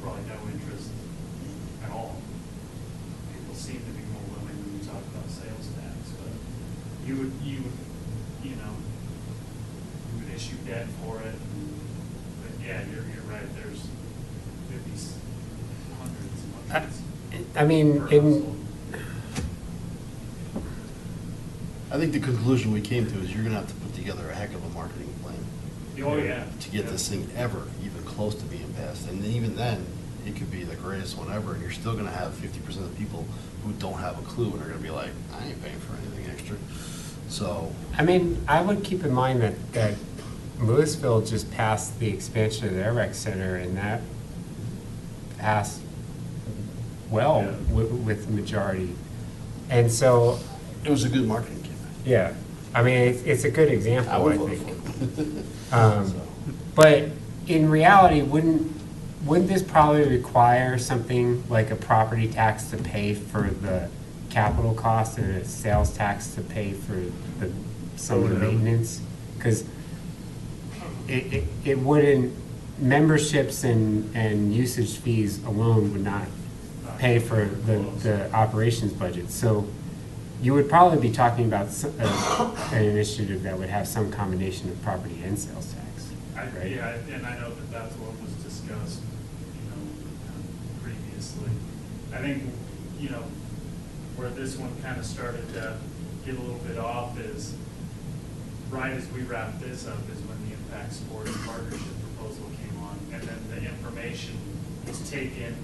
probably no interest at all. People seem to be more willing when you talk about sales tax, but you would issue debt for it. But yeah, you're right, there's hundreds. I mean, per in, household. I think the conclusion we came to is you're gonna have to put together a heck of a marketing plan Oh, yeah. to get this thing ever even close to being passed. And even then, it could be the greatest one ever, and you're still gonna have 50% of the people who don't have a clue and are gonna be like, I ain't paying for anything extra. So, I mean, I would keep in mind that Louisville just passed the expansion of their rec center, and that passed well Yeah. with the majority. And so, it was a good marketing campaign. yeah, I mean, it's a good example, I would vote think. for it. So. But in reality, wouldn't this probably require something like a property tax to pay for the capital cost and a sales tax to pay for some of the maintenance? Because it wouldn't, memberships and usage fees alone would not pay for the operations budget. So you would probably be talking about an initiative that would have some combination of property and sales tax, right? Yeah, and I know that that's what was discussed, previously. I think, where this one kind of started to get a little bit off is, right as we wrap this up is when the Impact Sports Partnership proposal came on, and then the information was taken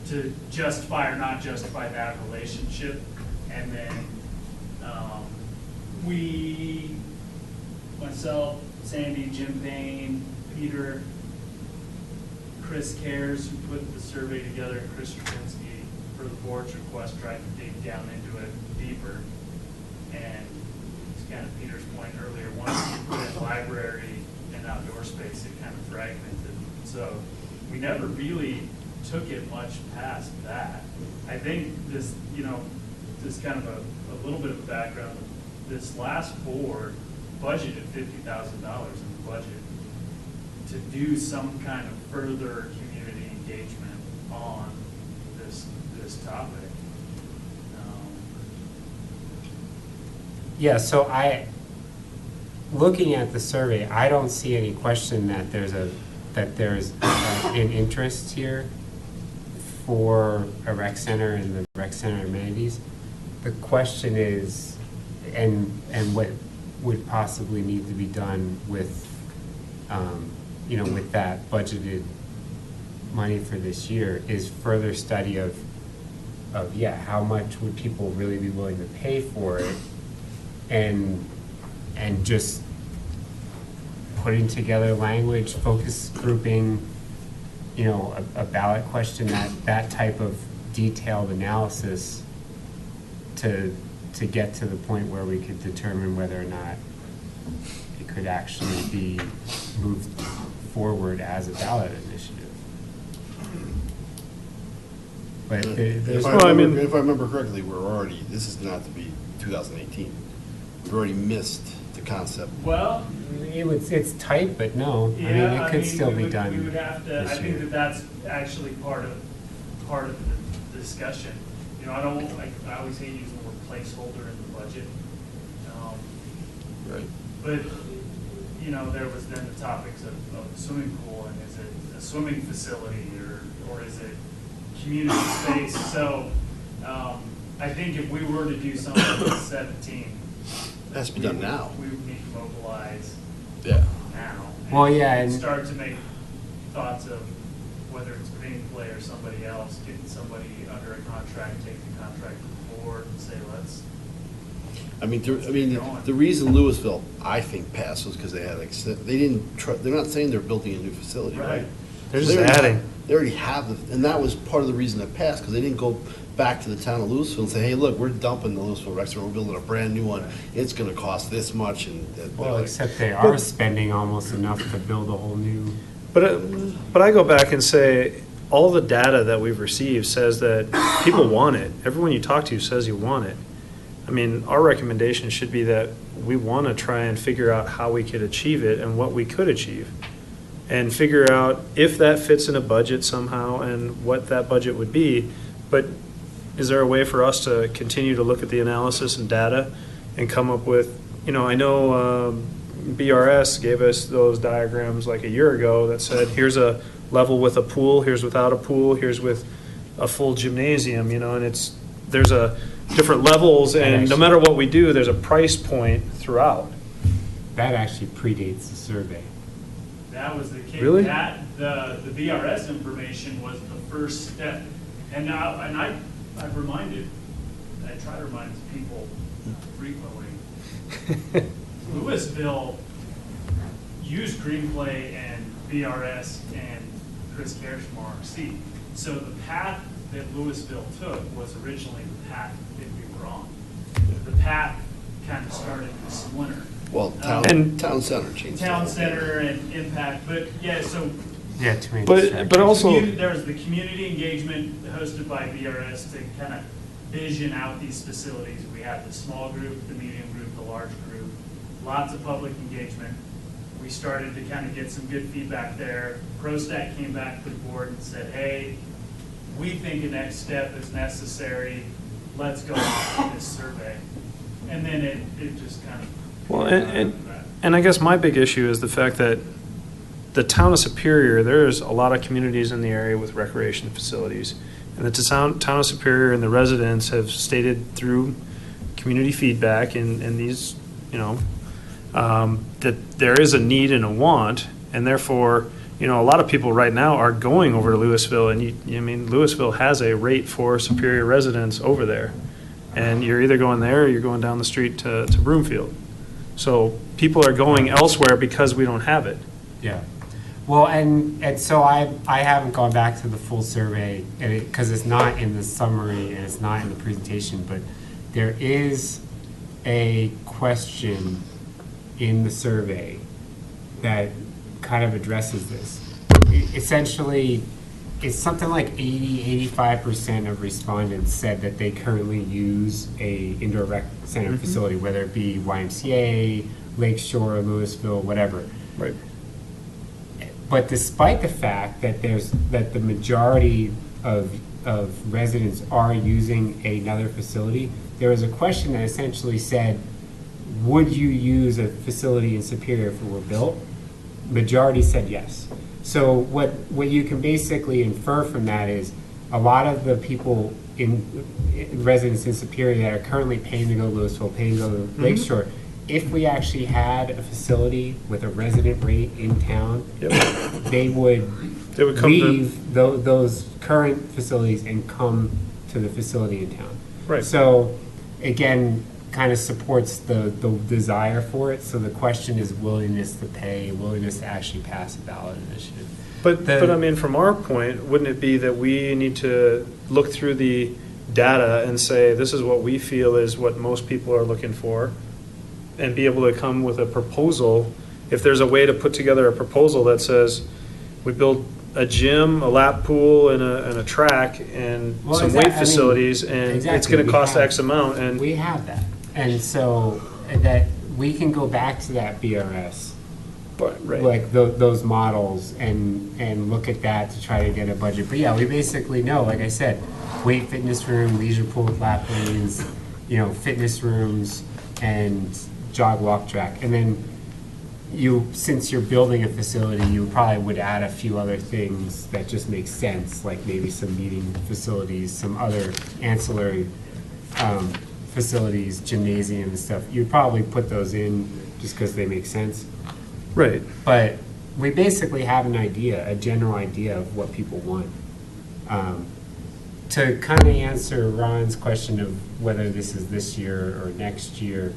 to justify or not justify that relationship. And then myself, Sandy, Jim Payne, Peter, Chris Cares, who put the survey together, and Chris Stravinsky, for the board's request, tried to dig down into it deeper. And it's kind of Peter's point earlier, once you put in library and outdoor space, it kind of fragmented. So we never really took it much past that. I think this, this kind of a little bit of a background. This last board budgeted $50,000 in the budget to do some kind of further community engagement on this topic. Yeah, so looking at the survey, I don't see any question that there's an interest here for a rec center and the rec center amenities. The question is, and what would possibly need to be done with, with that budgeted money for this year, is further study of how much would people really be willing to pay for it, and just putting together language, focus grouping, a ballot question, that type of detailed analysis to get to the point where we could determine whether or not it could actually be moved forward as a ballot initiative. but If there's, I Well, I remember, mean- if I remember correctly, we're already, this is gonna have to be 2018. We've already missed the concept. Well, it's tight, but no, I mean, yeah, it could still we be would- done We would have to, I this think year. that that's actually part of the discussion. You know, I always hate using the word placeholder in the budget. Right. But, you know, there was then the topics of swimming pool, and is it a swimming facility, or is it community space? So, I think if we were to do something in 17. It has to be done now. We would need to mobilize Yeah. now. Well, yeah, and- start to make thoughts of whether it's Green Play or somebody else, getting somebody under a contract, take the contract to the board and say, let's. The reason Louisville, I think, passed was because they had, they didn't, they're not saying they're building a new facility, right? Right. They're So just already- adding. They already have, and that was part of the reason it passed, because they didn't go back to the town of Louisville and say, hey, look, we're dumping the Louisville Rec Center, we're building a brand-new one, it's gonna cost this much, and. they're Well, like- except they are spending almost enough to build a whole new. But I go back and say, all the data that we've received says that people want it. Everyone you talk to says you want it. I mean, our recommendation should be that we want to try and figure out how we could achieve it and what we could achieve. And figure out if that fits in a budget somehow and what that budget would be. But is there a way for us to continue to look at the analysis and data and come up with, I know BRS gave us those diagrams like a year ago that said, here's a level with a pool, here's without a pool, here's with a full gymnasium, and there's a different levels, and no matter what we do, there's a price point throughout. That actually predates the survey. That was the case. Really? The VRS information was the first step. And now, I've reminded, I try to remind people frequently, Louisville used Greenplay and VRS and Chris Kershmar RC. So the path that Louisville took was originally the path that we were on. The path kind of started this winter. Well, And- town center changed. the Town whole thing. center and impact, but yeah, so Yeah, too many But distractions. also, there was the community engagement hosted by VRS to kind of vision out these facilities. We had the small group, the medium group, the large group, lots of public engagement. We started to kind of get some good feedback there. PROSTAC came back to the board and said, hey, we think a next step is necessary. Let's go on with this survey. And then it just kind of. well, and I guess my big issue is the fact that the town of Superior, there's a lot of communities in the area with recreation facilities. And the town of Superior and the residents have stated through community feedback and these, that there is a need and a want, and therefore, a lot of people right now are going over to Louisville, and Louisville has a rate for Superior residents over there. And you're either going there or you're going down the street to Broomfield. So people are going elsewhere because we don't have it. Yeah. Well, and so I haven't gone back to the full survey because it's not in the summary and it's not in the presentation, but there is a question in the survey that kind of addresses this. Essentially, it's something like 85% of respondents said that they currently use a indoor rec center facility, whether it be YMCA, Lakeshore, Louisville, whatever. Right. But despite the fact that the majority of residents are using another facility, there was a question that essentially said, would you use a facility in Superior if it were built? Majority said yes. So what you can basically infer from that is a lot of the people in residents in Superior that are currently paying to go to Louisville, paying to go to Lakeshore, if we actually had a facility with a resident rate in town, they would come leave those current facilities and come to the facility in town. Right. So again, kind of supports the desire for it. So the question is willingness to pay, willingness to actually pass a ballot initiative. But I mean, from our point, wouldn't it be that we need to look through the data and say, this is what we feel is what most people are looking for, and be able to come with a proposal? If there's a way to put together a proposal that says, we build a gym, a lap pool, and a track, and Well, some exact- weight I mean, facilities, and it's exactly, gonna we cost have- X amount, and. We have that. And so that we can go back to that BRS, Right. like those models and look at that to try to get a budget. But yeah, we basically know, like I said, weight fitness room, leisure pool with lap lanes, fitness rooms and jog walk track. And then since you're building a facility, you probably would add a few other things that just make sense, like maybe some meeting facilities, some other ancillary facilities, gymnasium and stuff. You'd probably put those in just because they make sense. Right. But we basically have an idea, a general idea of what people want. To kind of answer Ron's question of whether this is this year or next year,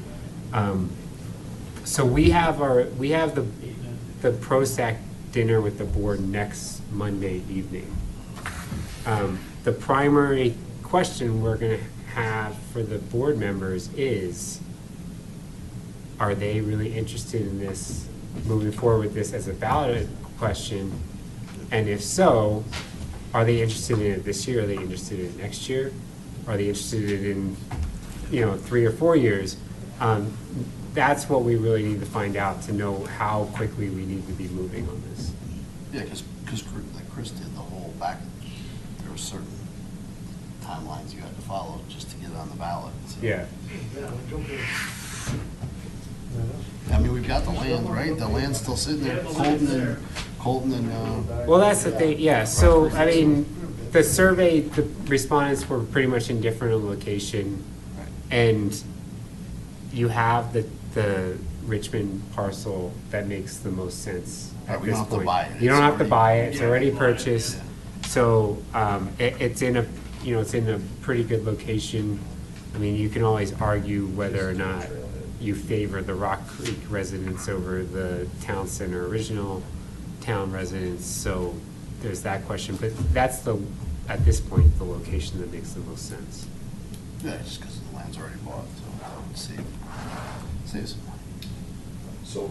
so we have the PROSTAC dinner with the board next Monday evening. The primary question we're going to have for the board members is, are they really interested in this, moving forward with this as a ballot question? And if so, are they interested in it this year? Are they interested in it next year? Are they interested in, 3 or 4 years? That's what we really need to find out to know how quickly we need to be moving on this. Yeah, because like Chris did the whole package. There were certain timelines you had to follow just to get it on the ballot. So. Yeah. I mean, we've got the land, right? The land's still sitting there. Colton and. Well, that's the thing, yeah. So, I mean, the survey, the respondents were pretty much indifferent on location. And you have the Richmond parcel that makes the most sense at We this don't have to point. buy it. You don't It's have to already- buy it, it's Yeah, already we bought it, purchased. yeah. So, it's in a, it's in a pretty good location. I mean, you can always argue whether or not you favor the Rock Creek residents over the town center original town residents, so there's that question. But that's at this point, the location that makes the most sense. Yeah, just because the land's already bought, so that would save some money. So,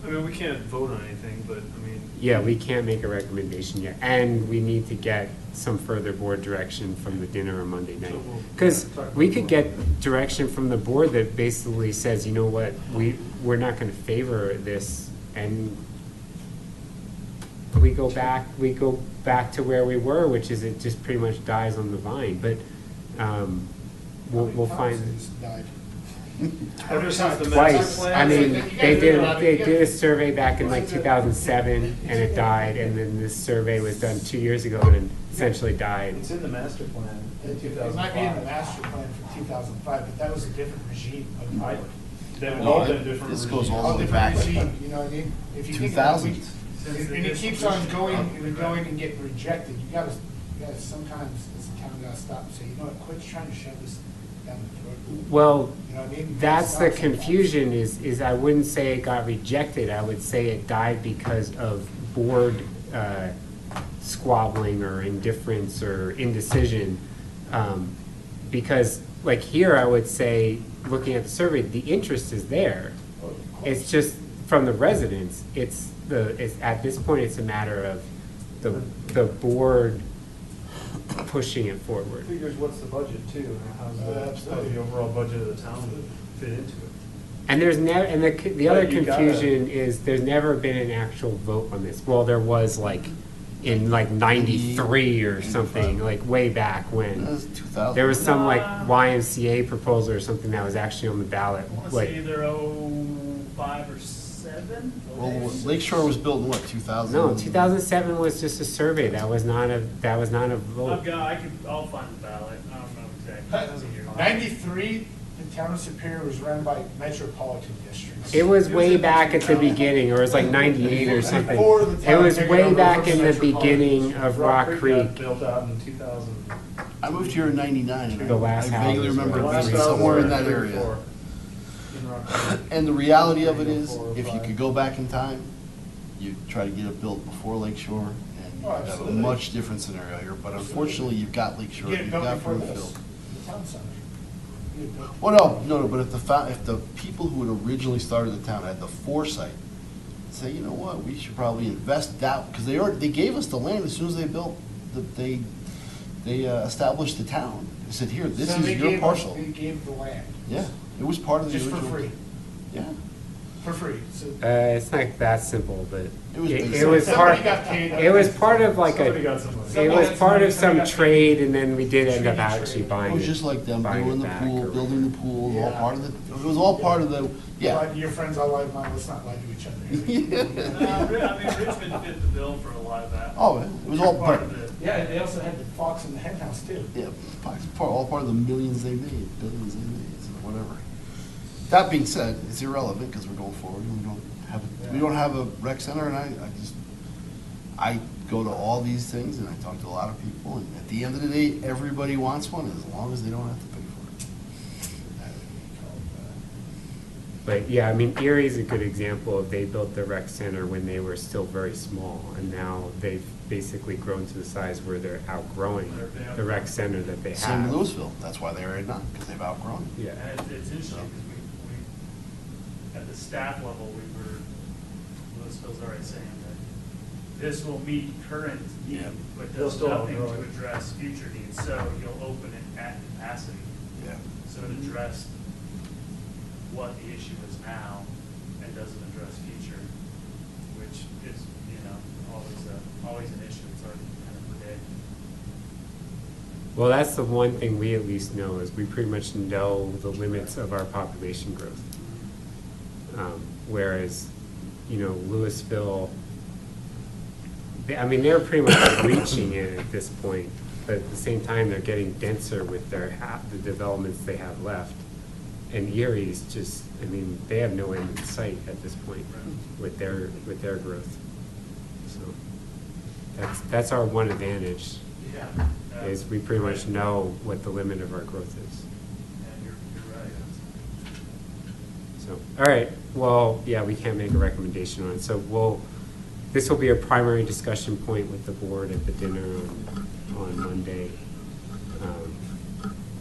I mean, we can't vote on anything, but, I mean. Yeah, we can't make a recommendation yet, and we need to get some further board direction from the dinner on Monday night. So we'll Because talk about we could it. get direction from the board that basically says, you know what, we're not gonna favor this, and we go back to where we were, which is it just pretty much dies on the vine, but, we'll find. It's died. Ever since the master Twice. plan. I mean, You they gotta do did a survey back in like 2007 and it died, and then this survey was done 2 years ago and essentially died. It's in the master plan in It might be in the 2005. master plan for 2005, but that was a different regime of I- board. They've No, all been different. this goes regimes. all the way Different back. regime, you know what I mean? If you think about it, 2000s. and it keeps on going and going and getting rejected, you gotta sometimes as a town gotta stop and say, you know what, quit trying to shove this down the throat. Well, You know what I mean? that's the Stop sometimes. confusion is I wouldn't say it got rejected, I would say it died because of board squabbling or indifference or indecision. Because like here, I would say, looking at the survey, the interest is there. It's just from the residents, it's at this point, it's a matter of the board pushing it forward. Figures what's the budget too, and how's Absolutely. the overall budget of the town fit into it? And there's never, and the other But you gotta- confusion is there's never been an actual vote on this. Well, there was like in like 93 or something, like way back That when. was 2000. There was some like YMCA proposal or something that was actually on the ballot. I want to Like, say either 05 or 7. Well, Lakeshore was built in what, 2000? no, 2007 was just a survey. That was not a vote. I'll find the ballot. I don't know exactly. It was a year. 93, the town of Superior was run by metropolitan districts. It was way back at the beginning, or it was like 98 or something. Before the It town was took it way over back from in the Metropolitan beginning of Rock got Creek. built out in 2000. I moved here in 99, and The last I vaguely houses remember were being three. somewhere in that 3 or area. 4 in Rock Creek. And the reality of it is, 4 or if you 5. could go back in time, you'd try to get it built before Lakeshore, and you'd Oh, have a absolutely. much different scenario here. But unfortunately, you've got Lakeshore, Get it you've built got before this, Broomfield. the town center. Get it built. Well, no, but if the people who had originally started the town had the foresight say, you know what, we should probably invest that, because they gave us the land as soon as they built, they established the town. They said, here, this So is they your gave us- parcel. They gave the land. Yeah, it was part of the Just original. for free, Yeah. for free. So It's not that simple, but It was it basic. was part, Somebody got paid. it was part of like Somebody a, got some money. it Somebody was got part some of some money, somebody got trade, and then we did end up Treaty actually trade. buying It it. was just like them buying doing it the back pool, or building the pool, all Yeah. part of the, it was all part of the, yeah. Lie to your friends, I'll lie to mine, let's not lie to each other. I mean, Richmond fit the bill for a lot of that. Oh, it was all Part part, of it. Yeah, they also had the fox in the hen house too. yeah, all part of the millions they made, billions they made, so whatever. That being said, it's irrelevant because we're going forward and we don't have a rec center, and I go to all these things and I talk to a lot of people, and at the end of the day, everybody wants one as long as they don't have to pay for it. But yeah, I mean, Erie's a good example of they built the rec center when they were still very small, and now they've basically grown to the size where they're outgrowing the rec center that they have. Same with Louisville, that's why they're at 9, because they've outgrown it. Yeah. And it's interesting because we, at the staff level, Louisville's already saying that this will meet current need, Yeah. but They'll does still nothing outgrow to it. address future needs. So you'll open it at capacity. Yeah. So it addressed what the issue is now and doesn't address future, which is, always an issue. It's hard to kind of predict. Well, that's the one thing we at least know, is we pretty much know the limits of our population growth. Whereas, Louisville, they're pretty much reaching it at this point, but at the same time, they're getting denser with the developments they have left. And Erie's just, they have no end in sight at this point with their growth. So that's our one advantage, Yeah. is we pretty much know what the limit of our growth is. And you're right. So, all right, well, yeah, we can't make a recommendation on it. So this will be a primary discussion point with the board at the dinner on Monday.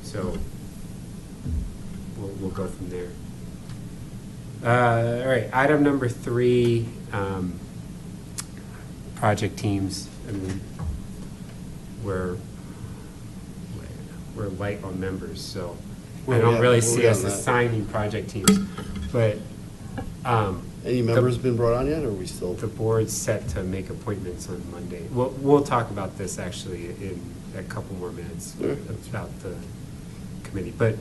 So we'll go from there. All right, item number 3, project teams. We're light on members, so I don't really see us assigning project teams. But Any members been brought on yet, or are we still? the board's set to make appointments on Monday. We'll talk about this actually in a couple more minutes about the committee. But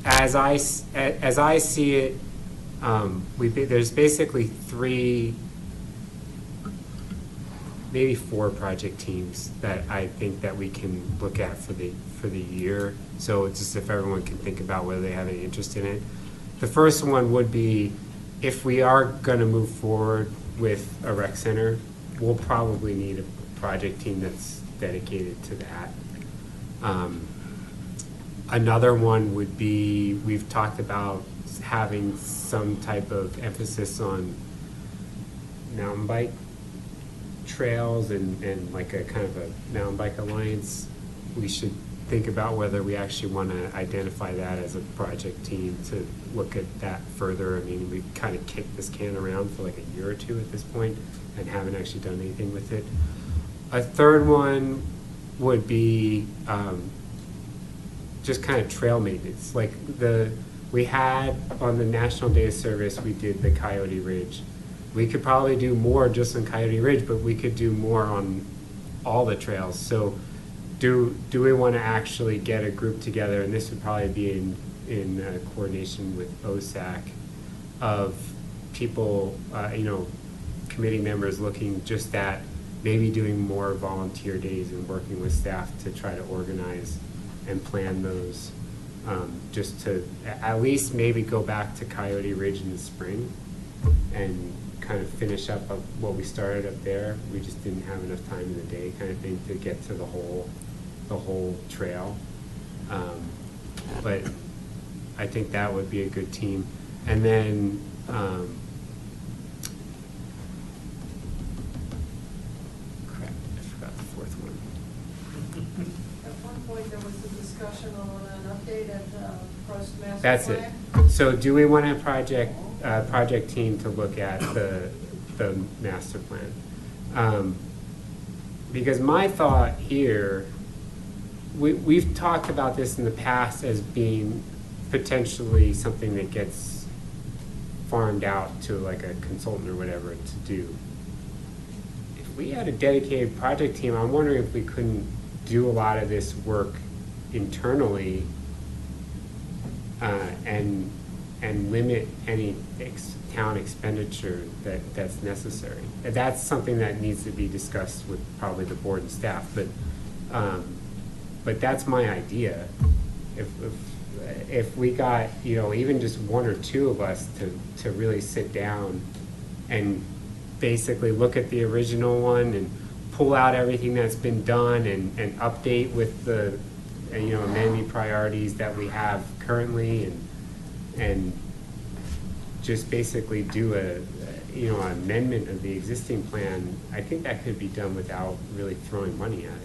as I see it, there's basically 3, maybe 4 project teams that I think that we can look at for the year. So it's just if everyone can think about whether they have any interest in it. The first one would be, if we are going to move forward with a rec center, we'll probably need a project team that's dedicated to that. Another one would be, we've talked about having some type of emphasis on mountain bike trails and like a kind of a mountain bike alliance. We should think about whether we actually want to identify that as a project team to look at that further. We've kind of kicked this can around for like a year or 2 at this point and haven't actually done anything with it. A third one would be just kind of trail maintenance. Like we had on the National Day of Service, we did the Coyote Ridge. We could probably do more just on Coyote Ridge, but we could do more on all the trails. So do we want to actually get a group together, and this would probably be in coordination with OSAC, of people, committee members looking just at maybe doing more volunteer days and working with staff to try to organize and plan those, just to at least maybe go back to Coyote Ridge in the spring and kind of finish up of what we started up there. We just didn't have enough time in the day, kind of thing, to get to the whole trail. But I think that would be a good team. And then crap, I forgot the 4th one. At one point, there was a discussion on an update at PROSTAC. That's it. So do we want to project project team to look at the master plan. Because my thought here, we've talked about this in the past as being potentially something that gets farmed out to like a consultant or whatever to do. If we had a dedicated project team, I'm wondering if we couldn't do a lot of this work internally and limit any town expenditure that's necessary. And that's something that needs to be discussed with probably the board and staff, but that's my idea. If we got, even just one or two of us to really sit down and basically look at the original one and pull out everything that's been done and update with the, amending priorities that we have currently and just basically do an amendment of the existing plan, I think that could be done without really throwing money at it.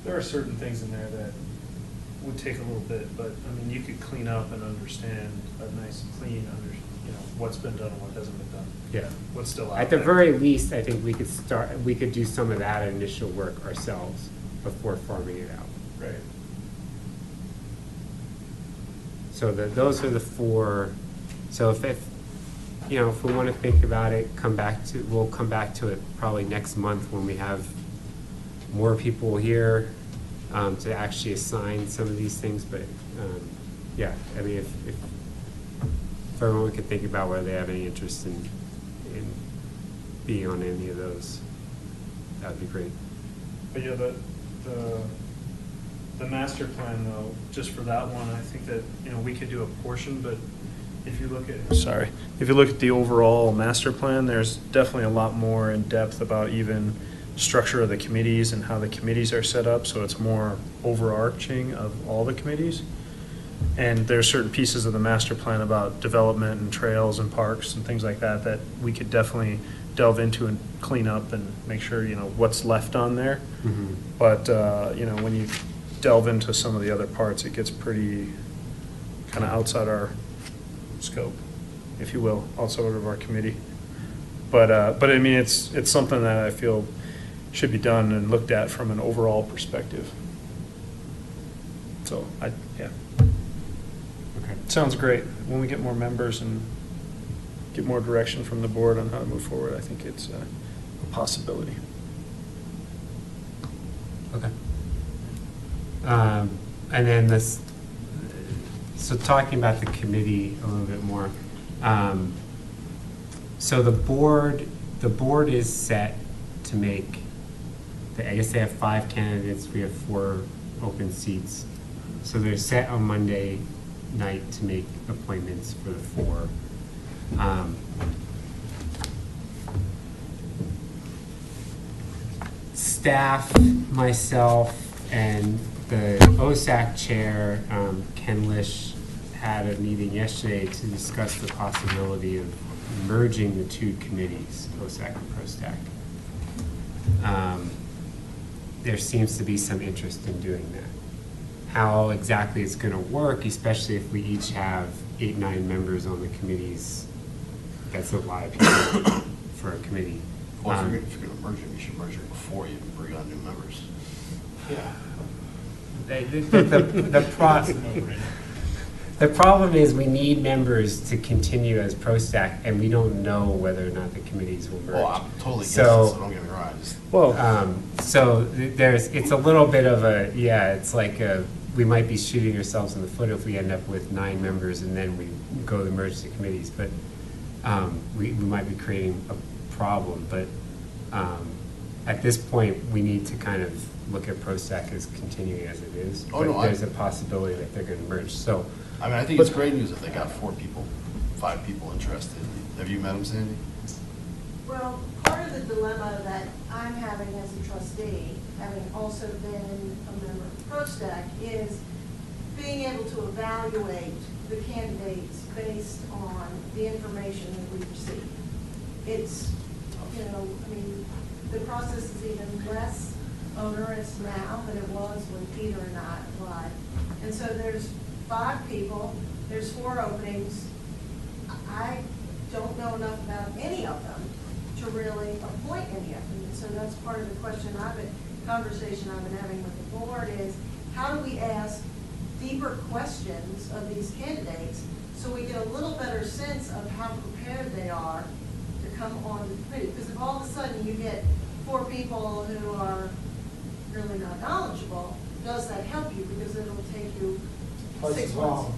There are certain things in there that would take a little bit, but you could clean up and understand a nice clean what's been done and what hasn't been done. Yeah. What's still out At the there. very least, I think we could do some of that initial work ourselves before farming it out. Right. So those are the four. So if we want to think about it, we'll come back to it probably next month when we have more people here to actually assign some of these things. But yeah, if everyone could think about whether they have any interest in being on any of those, that would be great. But yeah, the master plan though, just for that one, I think that, we could do a portion, but if you look at the overall master plan, there's definitely a lot more in depth about even structure of the committees and how the committees are set up, so it's more overarching of all the committees. And there's certain pieces of the master plan about development and trails and parks and things like that that we could definitely delve into and clean up and make sure, what's left on there. Mm-hmm. But, when you delve into some of the other parts, it gets pretty kind of outside our scope, if you will, outside of our committee. But it's something that I feel should be done and looked at from an overall perspective. So, yeah. Okay. Sounds great. When we get more members and get more direction from the board on how to move forward, I think it's a possibility. Okay. And then so talking about the committee a little bit more. So the board is set to make, I guess they have 5 candidates, we have 4 open seats. So they're set on Monday night to make appointments for the 4. Staff, myself, and the OSAC chair, Ken Lish, had a meeting yesterday to discuss the possibility of merging the 2 committees, OSAC and PROSTAC. There seems to be some interest in doing that. How exactly it's going to work, especially if we each have 8-9 members on the committees, that's a lot of people for a committee. Well, if you're going to merge them, you should merge it before you bring on new members. Yeah. The problem is we need members to continue as PROSTAC, and we don't know whether or not the committees will merge. Well, I'm totally against it, so don't get me wrong. It's a little bit of it's like we might be shooting ourselves in the foot if we end up with 9 members and then we go to merge the committees, but we might be creating a problem. But at this point, we need to kind of look at PROSTAC as continuing as it is. There's a possibility that they're going to merge. So, I think it's great news if they got 5 people interested. Have you met them, Sandy? Well, part of the dilemma that I'm having as a trustee, having also been a member of PROSTAC, is being able to evaluate the candidates based on the information that we receive. It's, the process is even less onerous now than it was when Peter and I applied. And so there's 5 people there's 4 openings. I don't know enough about any of them to really appoint any of them. And so that's part of the conversation I've been having with the board is, how do we ask deeper questions of these candidates so we get a little better sense of how prepared they are to come on the committee? Because if all of a sudden you get 4 people who are really not knowledgeable, does that help you? Because it'll take you Twice 6 as months. long.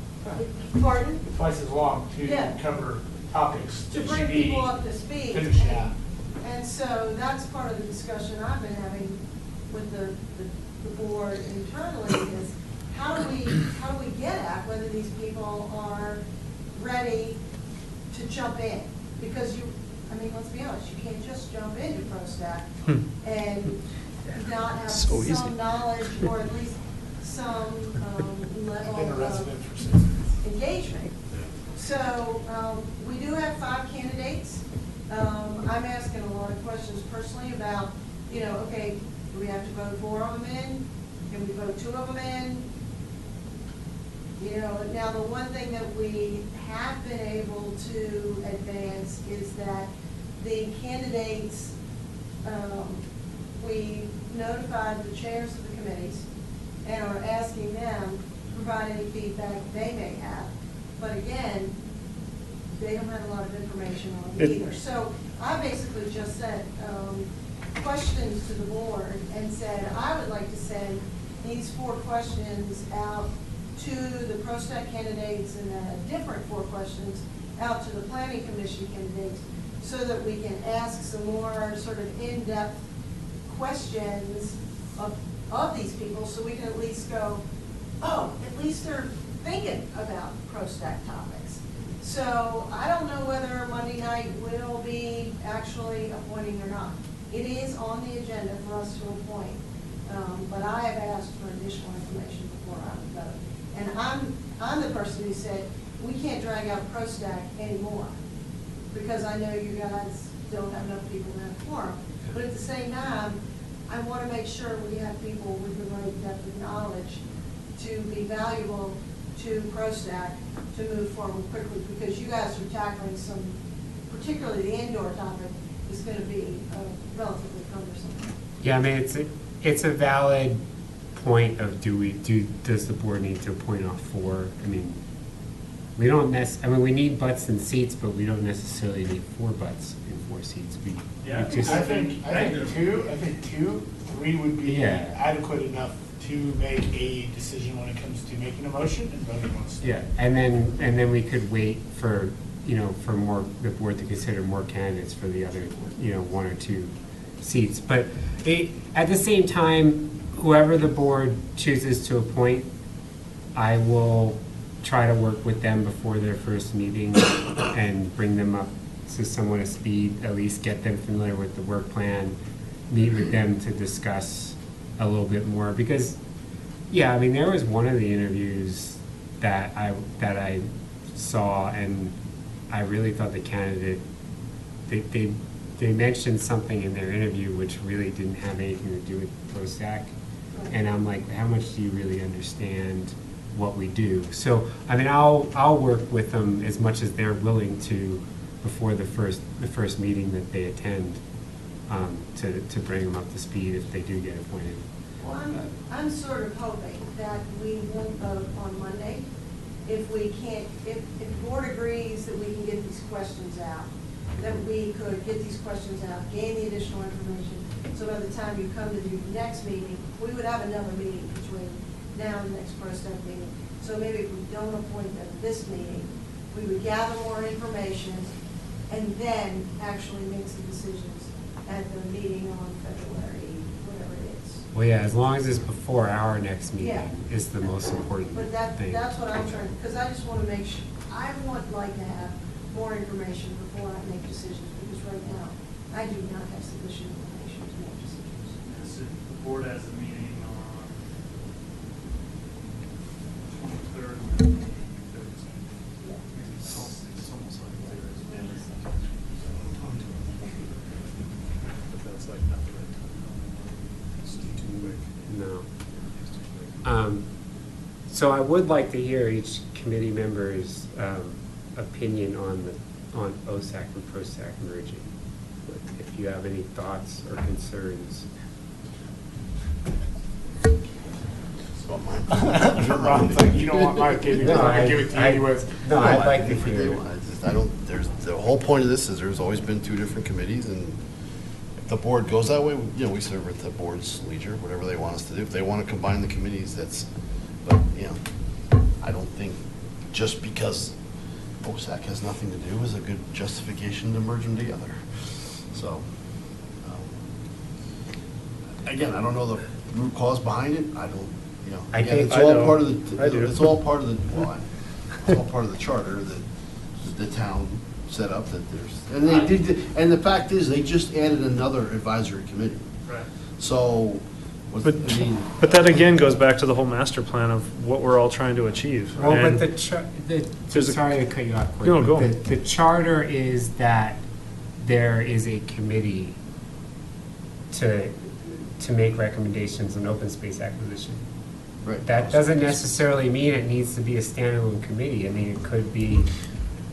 Pardon? Twice as long Yeah. to cover topics. To that bring should be people up to speed. finished, yeah. And so that's part of the discussion I've been having with the board internally is, how do we get at whether these people are ready to jump in? Because let's be honest, you can't just jump into PROSTAC and not have So easy. some knowledge or at least some I've level been a of resident for 6 months. engagement. So we do have 5 candidates. I'm asking a lot of questions personally about, okay, do we have to vote 4 of them in? Can we vote 2 of them in? Now the one thing that we have been able to advance is that the candidates, we notified the chairs of the committees and are asking them to provide any feedback they may have. But again, they don't have a lot of information on it either. So I basically just sent questions to the board and said, I would like to send these 4 questions out to the PROSTAC candidates and then a different 4 questions out to the planning commission candidates so that we can ask some more sort of in-depth questions of these people so we can at least go, oh, at least they're thinking about PROSTAC topics. So I don't know whether Monday night will be actually appointing or not. It is on the agenda for us to appoint, but I have asked for additional information before I would vote. And I'm the person who said, we can't drag out PROSTAC anymore because I know you guys don't have enough people to have a quorum. But at the same time, I want to make sure we have people with the right depth of knowledge to be valuable to PROSTAC to move forward quickly, because you guys are tackling some, particularly the indoor topic, is going to be relatively cumbersome. Yeah, it's a valid point of does the board need to appoint all 4? We don't we need butts and seats, but we don't necessarily need 4 butts and 4 seats. Yeah, we just, I think 2, 3 would be Yeah. adequate enough to make a decision when it comes to making a motion and voting on stuff. yeah, and then we could wait for the board to consider more candidates for the other 1 or 2 seats. But at the same time, whoever the board chooses to appoint, I will try to work with them before their first meeting and bring them up to somewhat of speed, at least get them familiar with the work plan, meet with them to discuss a little bit more. Because, yeah, there was one of the interviews that I saw, and I really thought the candidate, they mentioned something in their interview which really didn't have anything to do with PROSTAC. And I'm like, how much do you really understand what we do? So, I'll work with them as much as they're willing to before the first meeting that they attend, to bring them up to speed if they do get appointed. Well, I'm sort of hoping that we won't vote on Monday. If the board agrees that we can get these questions out, that we could get these questions out, gain the additional information, so by the time you come to the next meeting, we would have another meeting between now and the next PROSTAC meeting. So maybe if we don't appoint them this meeting, we would gather more information and then actually make some decisions at the meeting on February, whatever it is. Well, yeah, as long as it's before our next meeting Yeah. is the most important But thing. that's what I'm trying, because I just want to make sure, I would like to have more information before I make decisions, because right now, I do not have sufficient information to make decisions. Yes, the board has a meeting on 23rd. It's almost like but that's like not the right time. It's too quick. No. So I would like to hear each committee member's opinion on OSAC and PROSTAC merging. If you have any thoughts or concerns. Ron's like, you don't want my opinion, No, I'm gonna give it to you anyways. No, I'd like to They hear. want- I don't, the whole point of this is there's always been two different committees, and if the board goes that way, you know, we serve at the board's leisure, whatever they want us to do. If they want to combine the committees, but, you know, I don't think just because OSAC has nothing to do is a good justification to merge them together. So, again, I don't know the root cause behind it. I don't, you know, I again, think- it's I all know. part of I do. it's all part of the, it's all part of the charter that the town set up that and they did, and the fact is, they just added another advisory committee. Right. So, I mean. But that again goes back to the whole master plan of what we're all trying to achieve. Well, And but there's a- sorry to cut you off, Cory, No, but go on. the charter is that there is a committee to make recommendations on open space acquisition. Right. That doesn't necessarily mean it needs to be a standalone committee. I mean, it could be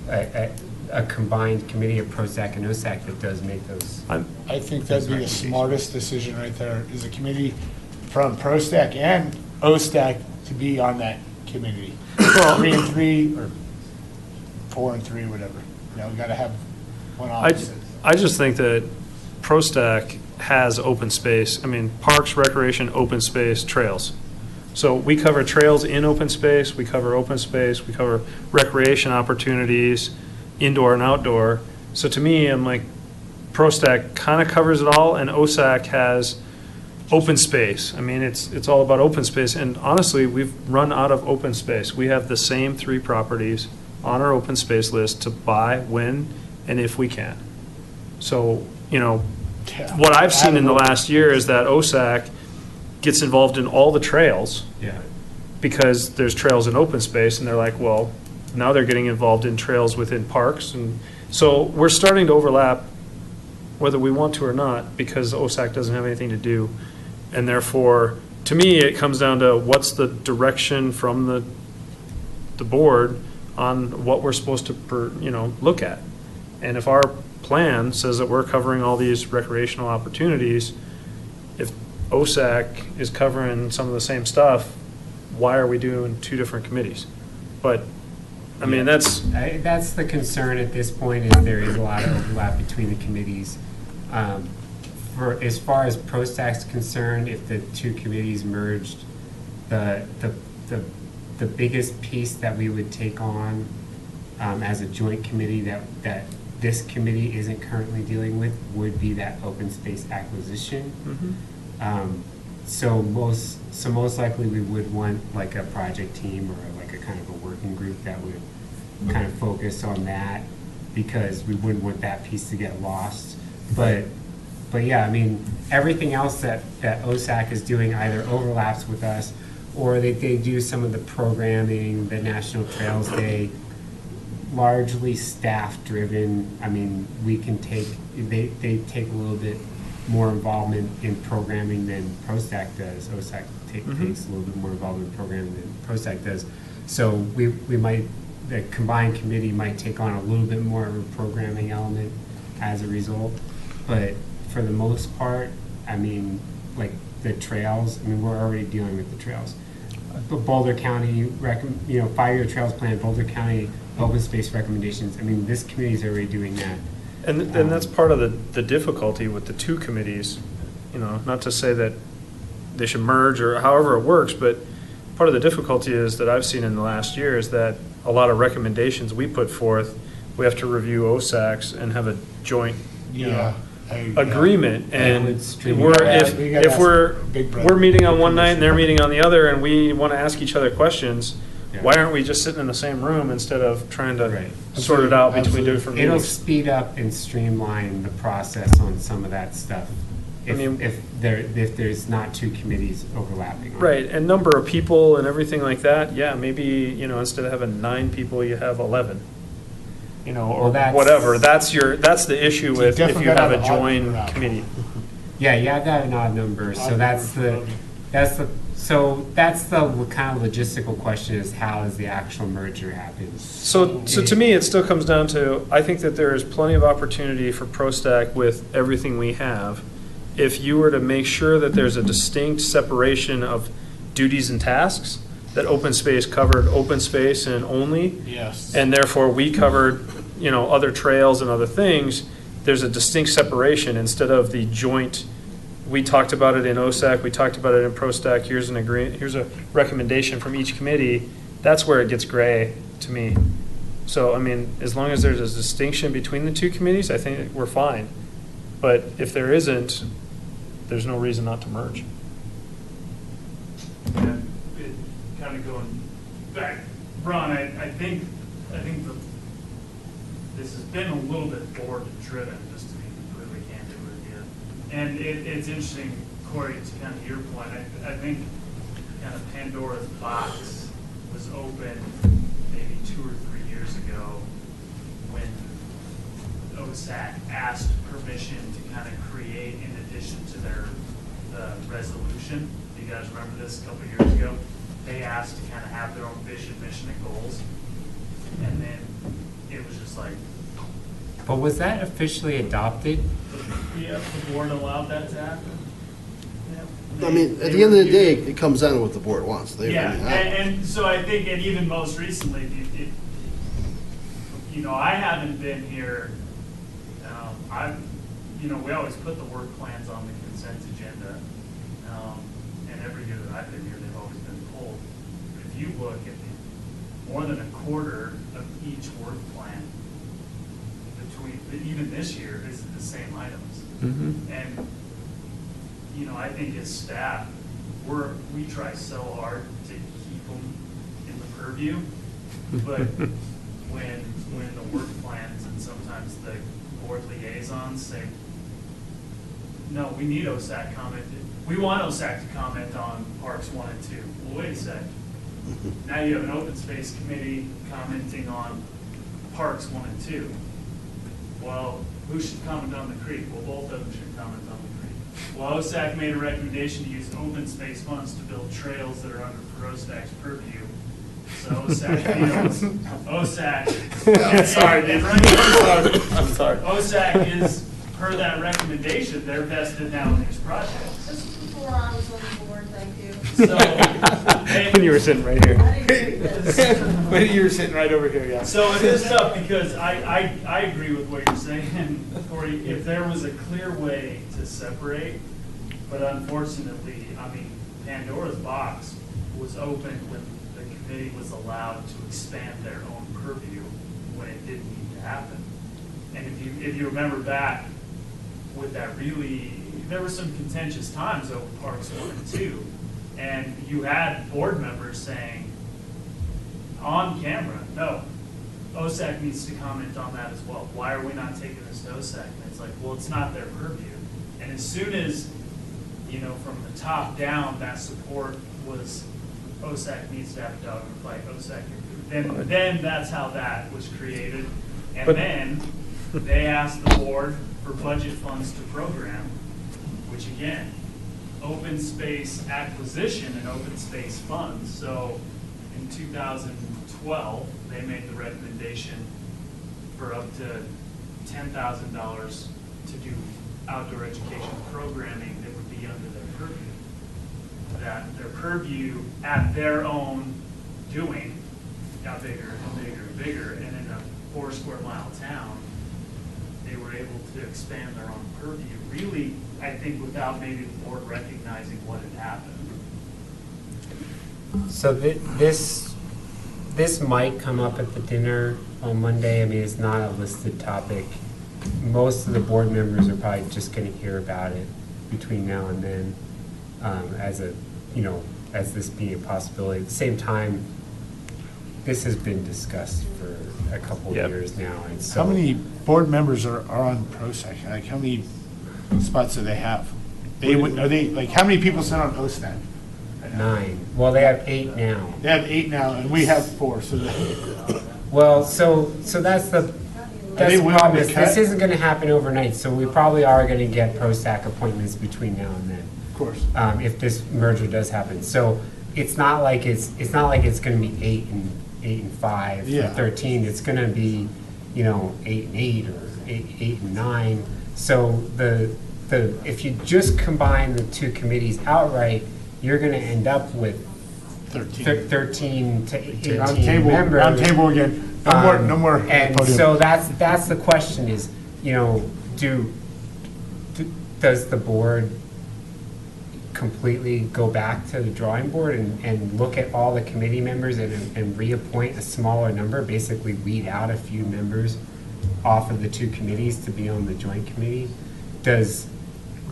a combined committee of PROSTAC and OSAC that does make those. I think that'd be the smartest decision right there, is a committee from PROSTAC and OSTAC to be on that committee. 3 and 3, or 4 and 3, whatever. You know, we gotta have one opposite. I just think that PROSTAC has open space, I mean, parks, recreation, open space, trails. So we cover trails in open space, we cover open space, we cover recreation opportunities, indoor and outdoor. So to me, I'm like, PROSTAC kind of covers it all, and OSAC has open space. I mean, it's all about open space, and honestly, we've run out of open space. We have the same 3 properties on our open space list to buy when and if we can. So, you know, Yeah. what I've seen in the last year is that OSAC gets involved in all the trails Yeah. because there's trails in open space, and they're like, well, now they're getting involved in trails within parks. And so we're starting to overlap, whether we want to or not, because OSAC doesn't have anything to do. And therefore, to me, it comes down to what's the direction from the board on what we're supposed to, look at. And if our plan says that we're covering all these recreational opportunities, if OSAC is covering some of the same stuff, why are we doing 2 different committees? But, I mean, that's the concern at this point, is there is a lot of overlap between the committees. For as far as PROSTAC's concerned, if the 2 committees merged, the biggest piece that we would take on as a joint committee that this committee isn't currently dealing with would be that open space acquisition. So most likely we would want like a project team or like a kind of a working group that would kind of focus on that, because we wouldn't want that piece to get lost. But yeah, I mean, everything else that OSAC is doing either overlaps with us, or they do some of the programming, the National Trails Day, largely staff-driven. I mean, they take a little bit more involvement in programming than PROSTAC does. OSAC takes a little bit more involvement in programming than PROSTAC does. So the combined committee might take on a little bit more of a programming element as a result. But for the most part, I mean, like the trails, I mean, we're already dealing with the trails. Boulder County, 5-year trails plan, Boulder County open space recommendations. I mean, this committee is already doing that. And that's part of the difficulty with the 2 committees, not to say that they should merge or however it works, but part of the difficulty is that I've seen in the last year is that a lot of recommendations we put forth, we have to review OSACs and have a joint, agreement. And if we're meeting on one night and they're meeting on the other, and we want to ask each other questions, why aren't we just sitting in the same room instead of trying to sort it out between different It'll meetings? speed up and streamline the process on some of that stuff. If there's not 2 committees overlapping. Right, and number of people and everything like that, yeah, maybe, instead of having 9 people, you have 11. Or whatever. That's the issue with if you have a joint committee. Yeah, you have to have an odd number. So that's the So that's the kind of logistical question, is how does the actual merger happen? So to me, it still comes down to, I think that there is plenty of opportunity for ProStac with everything we have. If you were to make sure that there's a distinct separation of duties and tasks, that open space covered open space and only, Yes. and therefore we covered, other trails and other things, there's a distinct separation instead of the joint. We talked about it in OSAC, we talked about it in ProStac, here's a recommendation from each committee. That's where it gets gray to me. So, as long as there's a distinction between the two committees, I think we're fine. But if there isn't, there's no reason not to merge. And it kind of going back, Ron, I think this has been a little bit board driven, just to be completely candid with you. And it's interesting, Corey, to kind of your point, I think kind of Pandora's box was open maybe 2 or 3 years ago when OSAC asked permission to kind of create, in addition to the resolution. Do you guys remember this a couple of years ago? They asked to kind of have their own vision, mission, and goals. And then it was just like, But was that officially adopted? yeah, the board allowed that to happen. Yeah. I mean, at the end of the day, it comes down to what the board wants. Yeah, and so I think, and even most recently, I haven't been here, we always put the work plans on the consent agenda, and every year that I've been here, they've always been pulled. But if you look at more than a quarter of each work plan even this year, is the same items. Mm-hmm. And, I think as staff, we try so hard to keep them in the purview, but when the work plans and sometimes the board liaisons say, no, we need OSAC comment. We want OSAC to comment on Parks 1 and 2. Well, wait a sec. Now you have an open space committee commenting on Parks 1 and 2. Well, who should comment on the creek? Well, both of them should comment on the creek. Well, OSAC made a recommendation to use open space funds to build trails that are under PROSTAC's purview. So OSAC feels, I'm sorry. OSAC is, per that recommendation, they're vested now in these projects. This was before I was on the board, thank you. So, When you were sitting right here. I didn't read this. But you're sitting right over here, yeah. So it is tough because I agree with what you're saying, Corey. If there was a clear way to separate, but unfortunately, Pandora's box was open when the committee was allowed to expand their own purview when it didn't need to happen. And if you remember back with that, there were some contentious times over Parks 1 and 2, and you had board members saying on camera, no, OSAC needs to comment on that as well. Why are we not taking this to OSAC? And it's like, well, it's not their purview. And as soon as, from the top down, that support was OSAC needs to have a dog in the fight, OSAC, then that's how that was created. And then they asked the board for budget funds to program, which again, open space acquisition and open space funds. So in 2012, they made the recommendation for up to $10,000 to do outdoor education programming that would be under their purview. That their purview at their own doing got bigger and bigger and bigger, and in a 4 square mile town, they were able to expand their own purview, really, I think, without maybe the board recognizing what had happened. So this might come up at the dinner on Monday. It's not a listed topic. Most of the board members are probably just going to hear about it between now and then, as this being a possibility. At the same time, this has been discussed for a couple of years now, and so How many board members are on ProStac? Like, how many spots do they have? How many people sit on OSAC? 9. Well, they have 8 now. They have 8 now, and we have 4, so Well, so that's the they willing problem. to This cut? isn't going to happen overnight, so we probably are going to get ProStac appointments between now and then. course. If this merger does happen. So it's not like it's going to be 8 and 5 Yeah. or 13. It's going to be, 8 and 8 or 8 and 9. So if you just combine the two committees outright, you're going to end up with 13 to 18 members. Round table again. No more. And podium. so that's the question is, does the board completely go back to the drawing board and look at all the committee members and reappoint a smaller number, basically weed out a few members off of the two committees to be on the joint committee?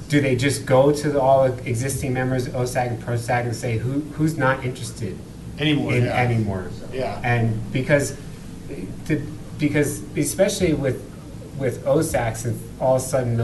Do they just go to all the existing members, OSAC and PROSTAC, and say who's not interested anymore? Yeah. And because especially with OSAC, since all of a sudden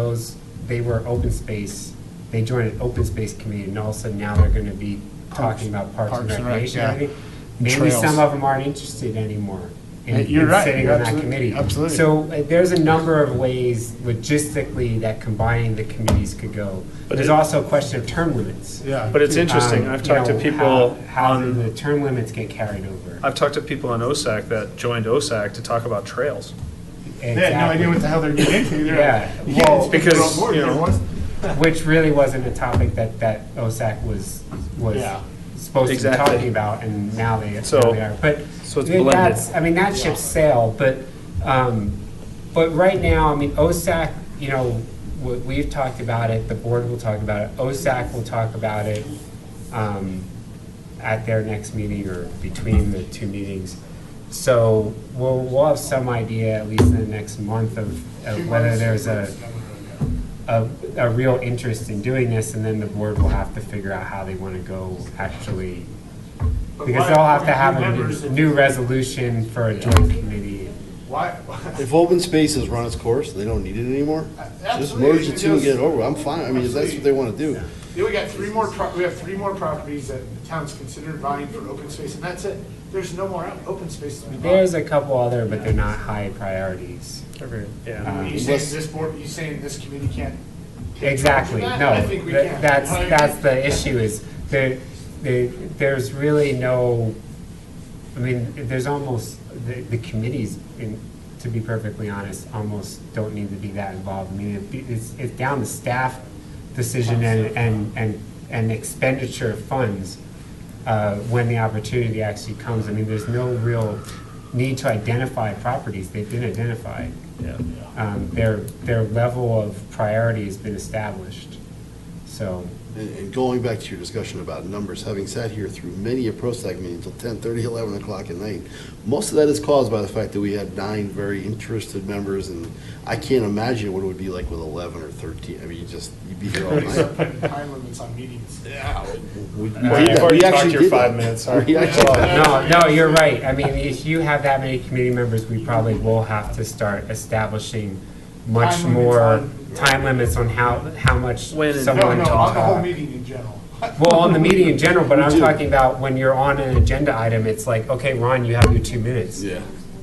they were open space, they joined an open space committee, and all of a sudden now they're going to be talking about parks and recreation. yeah. I think maybe Trails. some of them aren't interested anymore in You're right. sitting You're on that absolutely- committee. absolutely. So there's a number of ways logistically that combining the committees could go. But There's also a question of term limits. Yeah. But it's interesting, I've talked to people how do on, the term limits get carried over? I've talked to people on OSAC that joined OSAC to talk about trails. They had no idea what the hell they're getting into. They're Yeah. like, you can't Well, speak because, to the board, you know, was- Which really wasn't a topic that OSAC was Yeah. supposed to be Exactly. talking about, and now they So- are. But so it's that's, blended. that ship's sailed. But right now, OSAC, we've talked about it. The board will talk about it. OSAC will talk about it at their next meeting or between the two meetings. So we'll have some idea, at least in the next month, of whether there's a real interest in doing this, and then the board will have to figure out how they want to go actually, because they'll have to have a new resolution for a joint committee. Why? If open space has run its course, they don't need it anymore, just merge the two and get it over. I'm fine. I mean, if that's what they want to do. Yeah, we got we have 3 more properties that the town's considered vying for open space, and that's it. There's no more open space to be bought. There's a couple other, but they're not high priorities. Yeah. You saying this board, you saying this committee can't? take Exactly, charge of no, that? I think we can. that's the issue is there's really no, there's almost, the committees, to be perfectly honest, almost don't need to be that involved. It's down to staff decision and expenditure of funds when the opportunity actually comes. There's no real need to identify properties. They've been identified. Yeah. Their level of priority has been established. So, And going back to your discussion about numbers, having sat here through many a PROSTAC meeting until 10:30, 11 o'clock at night, most of that is caused by the fact that we had 9 very interested members, and I can't imagine what it would be like with 11 or 13. You'd be here all We start night. putting time limits on meetings. Yeah. We Well, you've already we talked actually your did 5 that. minutes, sorry. We actually- no, you're right. If you have that many committee members, we probably will have to start establishing much Time limits more on- time limits on how much When and- someone No, can on the whole talk. meeting in general. Well, on the meeting in general, but I'm too. talking about when you're on an agenda item, it's like, okay, Ron, you have your 2 minutes. Yeah.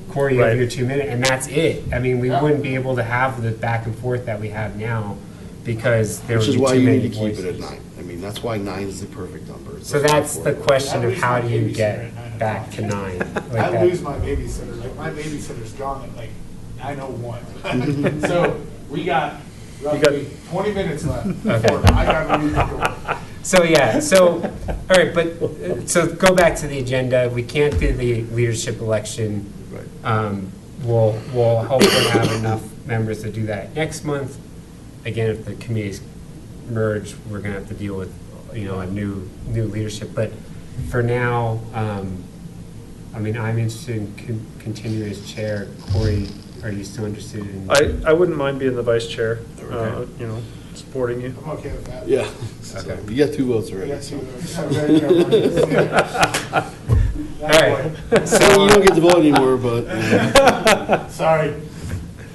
Corey, you have Right. your 2 minutes, and that's it. We Yeah. wouldn't be able to have the back and forth that we have now because there would Which be is why too you many need to keep it at voices. 9. That's why 9 is the perfect number. It's So a that's the 4. question I of lose how my do you babysitter get at 9 back to 9? Like I that. lose my babysitter. Like, my babysitter's gone at like 9:01. So we got roughly 20 minutes left. before I gotta leave the door. So, yeah, all right, but, so go back to the agenda. We can't do the leadership election. We'll hopefully have enough members to do that next month. Again, if the committees merge, we're gonna have to deal with, a new leadership. But for now, I'm interested in continuing as chair. Corey, are you still interested in? I wouldn't mind being the vice chair, Okay. supporting you. I'm okay with that. Yeah. Okay. So, you got 2 votes I already. got so. All right. So you don't get to vote anymore, but Sorry.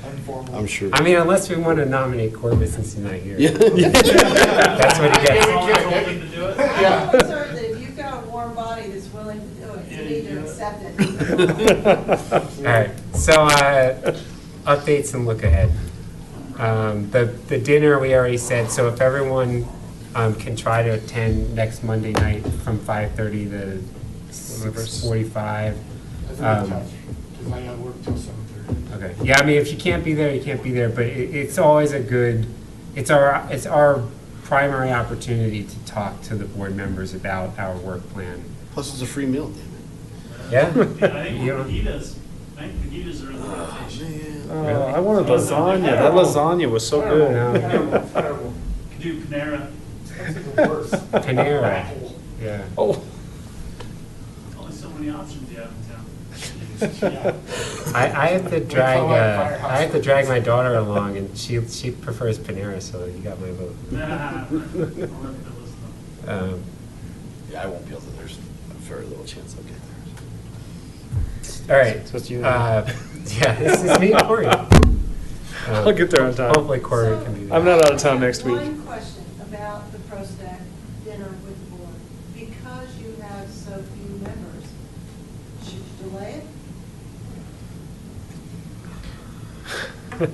Informal. I'm sure. Unless we want to nominate Corbett since he's not here. Yeah. That's what he gets. I'm concerned that if you've got a warm body that's willing to do it, you need to accept it. All right, so updates and look ahead. The dinner, we already said, so if everyone can try to attend next Monday night from 5:30 to 6:45. That's a bit tough, because I gotta work till 7:30. Okay, yeah, I mean, if you can't be there, you can't be there, but it's always a good, it's our primary opportunity to talk to the board members about our work plan. Plus, it's a free meal, damn Yeah? I think You know? fajitas are in the it. rotation. Oh, Oh, I wanted lasagna. That lasagna was so good. No. Terrible. Could do Panera. That's even worse. Panera, yeah. Oh, Only so many options you have in town. Yeah. I have to drag, call it Firehouse. I have to drag my daughter along, and she prefers Panera, so you got my vote. I'll let Phyllis know. Yeah, I won't be able to, there's a very little chance I'll get there. All right. So it's you. Yeah, this is me, Corey. I'll get there on time. Hopefully Corey can be there. I'm not out of town next week. One question about the PROSTAC dinner with the board. Because you have so few members, should you delay it?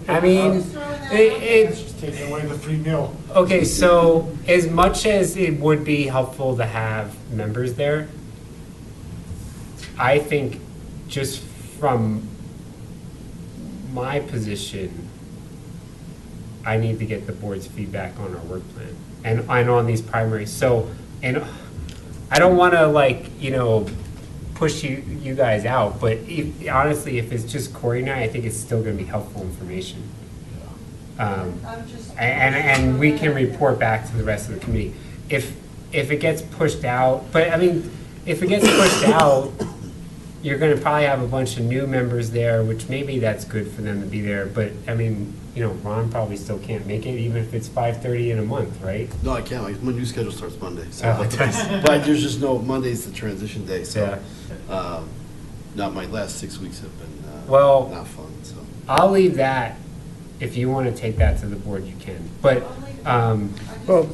I mean, Just throwing that out it, It's just taking away the free meal. okay, so as much as it would be helpful to have members there, I think just from my position, I need to get the board's feedback on our work plan and on these primaries. So, and I don't want to push you guys out, but honestly, if it's just Corey and I think it's still going to be helpful information. I'm just. And we can report back to the rest of the committee. If it gets pushed out, but I mean, if it gets pushed out, you're gonna probably have a bunch of new members there, which maybe that's good for them to be there, but I mean, Ron probably still can't make it, even if it's 5:30 in a month, right? No, I can't, my new schedule starts Monday, so, Oh, it does. but there's just no, Monday's the transition day, so. Yeah. Not, my last 6 weeks have been, Well- not fun, so. I'll leave that, if you wanna take that to the board, you can, but, Well-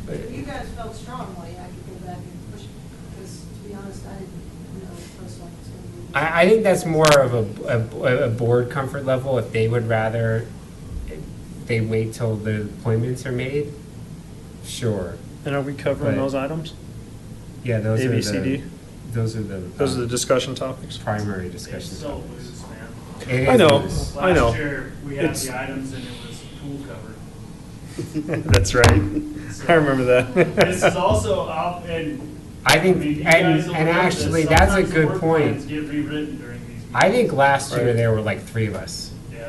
If you guys felt strongly, I could go back and push, because to be honest, I didn't know PROSTAC was going to be. I think that's more of a board comfort level, if they would rather they wait till the appointments are made, sure. And are we covering But- those items? Yeah, those A, are B, the. C, D? Those are the. Those are the discussion topics? Primary It's discussion so topics. loose, man. It I is know. loose. I know. Last year, we had It's- the items and it was pool covered. That's right. I remember that. This is also up, and I think, mean, you and guys will know this. actually, that's a Sometimes the good work point. plans get rewritten during these I think meetings. last year Right. there were like 3 of us. Yeah.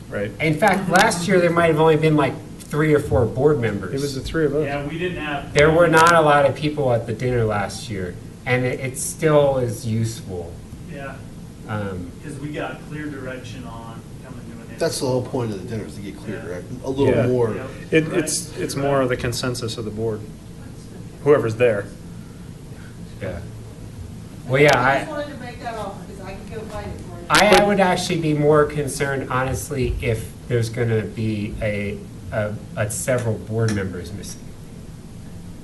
Right. In fact, last year there might have only been like 3 or 4 board members. It was the 3 of us. Yeah, we didn't have. There were not a lot of people at the dinner last year, and it still is useful. Yeah, Um, because we got clear direction on coming to an. That's the whole point of the dinner, is to get clear, Yeah. right? A little Yeah. more. Yep. It's more of the consensus of the board, whoever's there. yeah. Well, yeah, I just wanted to make that offer, because I could go fight it for you. I would actually be more concerned, honestly, if there's gonna be a several board members missing.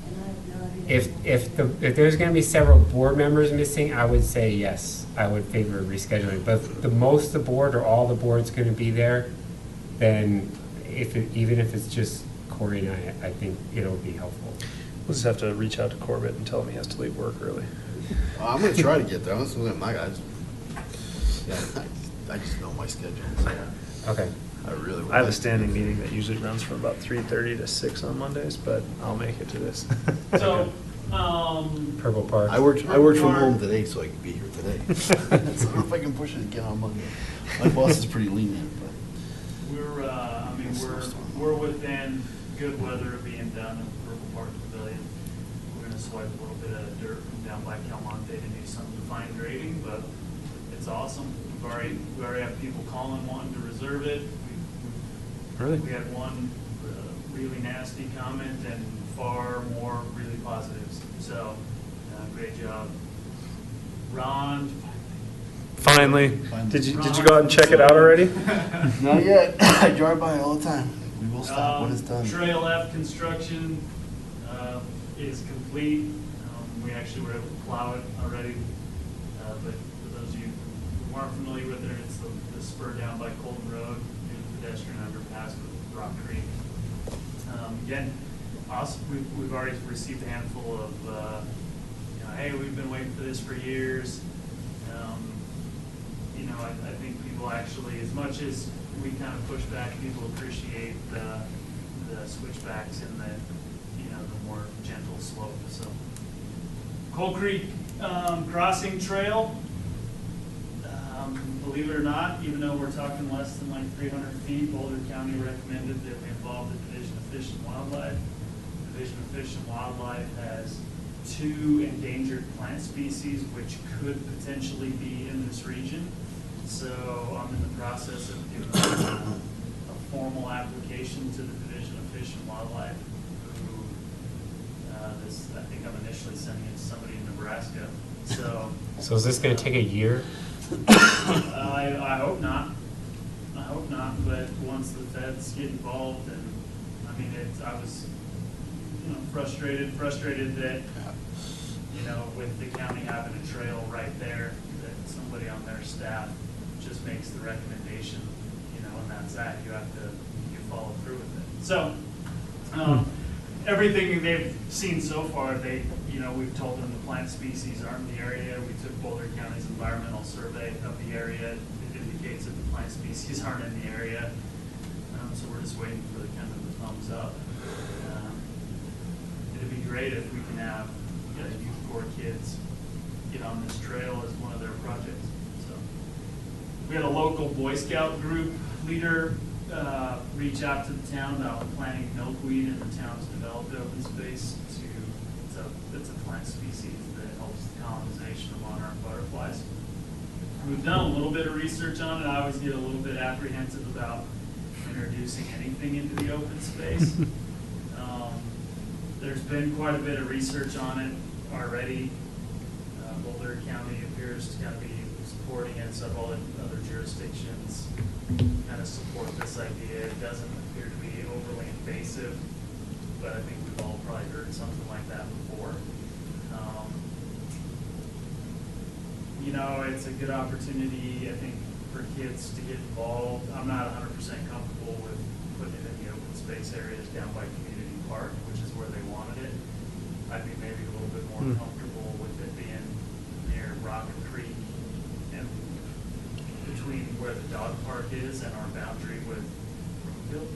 And I have no idea. If there's gonna be several board members missing, I would say yes, I would favor rescheduling. But if the most the board or all the board's gonna be there, then even if it's just Corey and I think it'll be helpful. We'll just have to reach out to Corbett and tell him he has to leave work early. I'm gonna try to get there, honestly, I'm not, I just know my schedule, so Okay. I really. would I have a like- standing meeting that usually runs from about 3:30 to 6 on Mondays, but I'll make it to this. So, Purple Park. I worked from home today, so I could be here today. So if I can push it again on Monday. My boss is pretty lenient, but. we're within good weather of being done at the Purple Park Pavilion. We're gonna swipe a little bit of dirt from down by Calmonte to do some defined grading, but it's awesome. We already have people calling wanting to reserve it. Really? We had one really nasty comment and far more really positives. So, great job. Ron. Finally. Did you go out and check it out already? Not yet. I drive by all the time. We will stop when it's done. Trail F construction is complete. We actually were able to plow it already. But for those of you who aren't familiar with it, it's the spur down by Colton Road near the pedestrian underpass with Rock Creek. Again, us, we've already received a handful of, you know, hey, we've been waiting for this for years. You know, I think people actually, as much as we kind of push back, people appreciate the switchbacks and the, you know, the more gentle slope. So, Coal Creek Crossing Trail, believe it or not, even though we're talking less than like 300 feet, Boulder County recommended that we involve the Division of Fish and Wildlife. Division of Fish and Wildlife has 2 endangered plant species which could potentially be in this region. So I'm in the process of doing a formal application to the Division of Fish and Wildlife, who I think I'm initially sending it to somebody in Nebraska. So is this going to take a year? I hope not. I hope not. But once the feds get involved, and I mean, I was, you know, frustrated that, you know, with the county having a trail right there, that somebody on their staff just makes the recommendation, you know, and that's that. You follow through with it. So, everything they've seen so far, you know, we've told them the plant species aren't in the area. We took Boulder County's environmental survey of the area. It indicates that the plant species aren't in the area. So we're just waiting for the kind of the thumbs up. It'd be great if we can have, you know, youth corps kids get on this trail as one of their projects. So we had a local Boy Scout group leader reach out to the town about planting milkweed in the town's developed open space. It's a plant species that helps the colonization of monarch butterflies. We've done a little bit of research on it. I always get a little bit apprehensive about introducing anything into the open space. There's been quite a bit of research on it already. Boulder County appears to kind of be supporting it. Several other jurisdictions kind of support this idea. It doesn't appear to be overly invasive, but I think we've all probably heard something like that before. You know, it's a good opportunity, I think, for kids to get involved. I'm not 100% comfortable with putting it in the open space areas down by Community Park, which is where they wanted it. I'd be maybe a little bit more comfortable with it being near Rocket Creek and between where the dog park is and our boundary with Brookfield.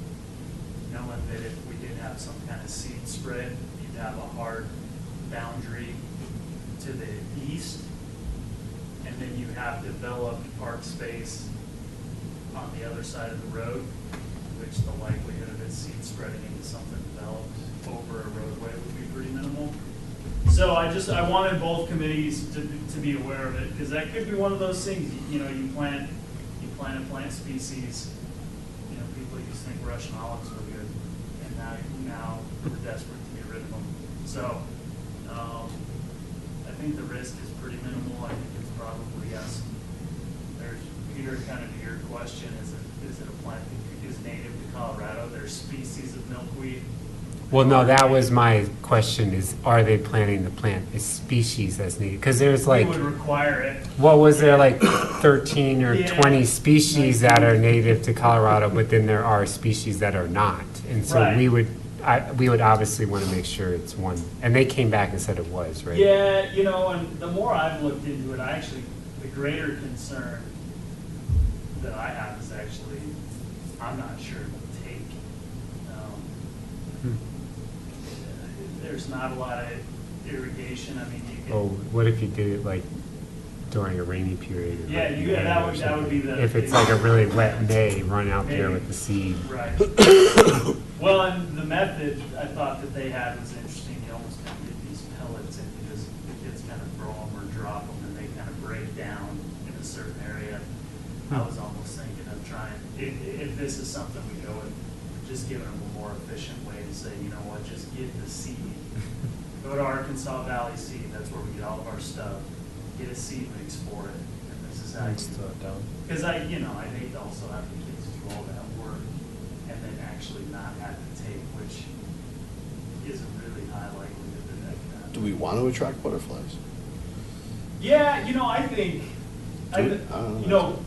Knowing that if we did have some kind of seed spread, you'd have a hard boundary to the east, and then you have developed park space on the other side of the road, which the likelihood of it seed spreading into something developed over a roadway would be pretty minimal. So I wanted both committees to be aware of it, because that could be one of those things, you know, you plant a plant species, you know, people used to think Russian olives were good, and now we're desperate to get rid of them. So I think the risk is pretty minimal. I think it's probably yes. Peter, kind of to your question, is it a plant that is native to Colorado? There's species of milkweed. Well, no, that was my question: is are they planting the plant a species as needed? Because there's like, we would require it. what was there, like 13 or 20 species that are native to Colorado, but then there are species that are not, and so Right. we would obviously want to make sure it's one. And they came back and said it was, right? Yeah, you know, and the more I've looked into it, the greater concern that I have is actually, I'm not sure it'll take. There's not a lot of irrigation. I mean, you can. Oh, what if you did it like during a rainy period? Or Yeah, like you- May that or would something? be the- If it's like a really wet May, run out there Maybe. with the seed. Right. Well, and the method I thought that they had was interesting. You almost kind of get these pellets, and you just, the kids kind of throw them or drop them, and they kind of break down in a certain area. I was almost thinking of trying, if this is something we go with, just giving them a more efficient way to say, you know what, just get the seed. Go to Arkansas Valley Seed, that's where we get all of our stuff. Get a seed mix for it, and this is how you. Because I hate to also have the kids do all that work and then actually not have to take, which is a really high likelihood that can happen. Do we want to attract butterflies? Yeah, you know, I think, Do we? I don't know. you know,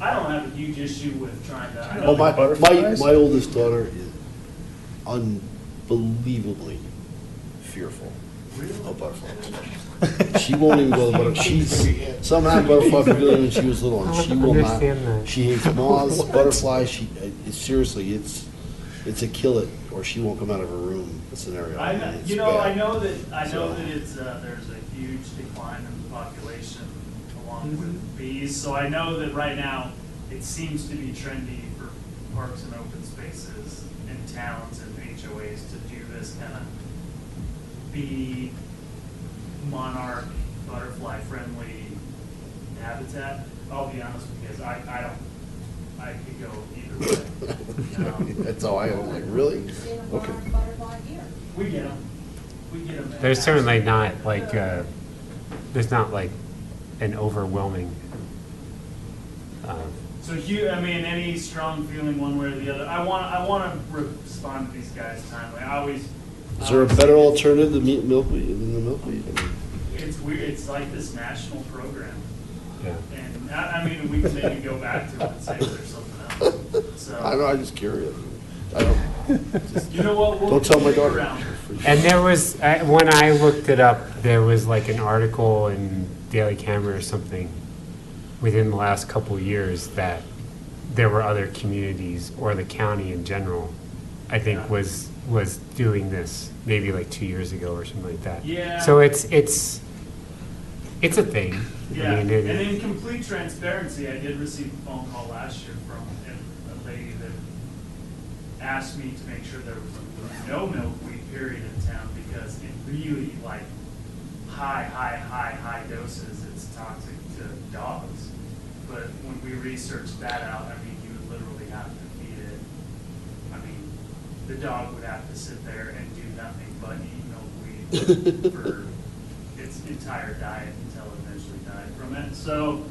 I don't have a huge issue with trying to. I Well, know my oldest daughter is unbelievably fearful of butterflies. She won't even go to butterfly. She's somehow butterfly pavilion when she was little, and she will not. Understand that. She hates moths, butterflies. Seriously, it's a kill it, or she won't come out of her room scenario. I It's know, bad. I know that So- it's, there's a huge decline in the population along Mm-hmm. with bees. So I know that right now, it seems to be trendy for parks and open spaces in towns and HOAs to do this kind of bee, monarch, butterfly friendly habitat. I'll be honest with you guys, I could go either way. That's all I am like, really? Seen a Okay. monarch butterfly here. We get them. We get them. There's certainly not like, there's not like an overwhelming, So Hugh, I mean, any strong feeling one way or the other? I want to respond to these guys timely. I always. Is there a better alternative than milkweed? Than the milkweed? I mean, It's weird. It's like this national program, yeah. and I mean, we can maybe go back to it and say if there's something else. So I don't know. I'm just curious. I don't. you know what? We'll Don't tell my dig daughter. around. And there was, when I looked it up, there was like an article in Daily Camera or something within the last couple of years that there were other communities, or the county in general, I think Yeah. was doing this maybe like 2 years ago or something like that. Yeah. So it's a thing. Yeah, I mean, it- and in complete transparency, I did receive a phone call last year from a lady that asked me to make sure there was no milkweed period in town because in really like high doses, it's toxic to dogs. But when we researched that out, I mean, you would literally have to feed it. I mean, the dog would have to sit there and do nothing but eat milkweed for its entire diet until it eventually died from it. So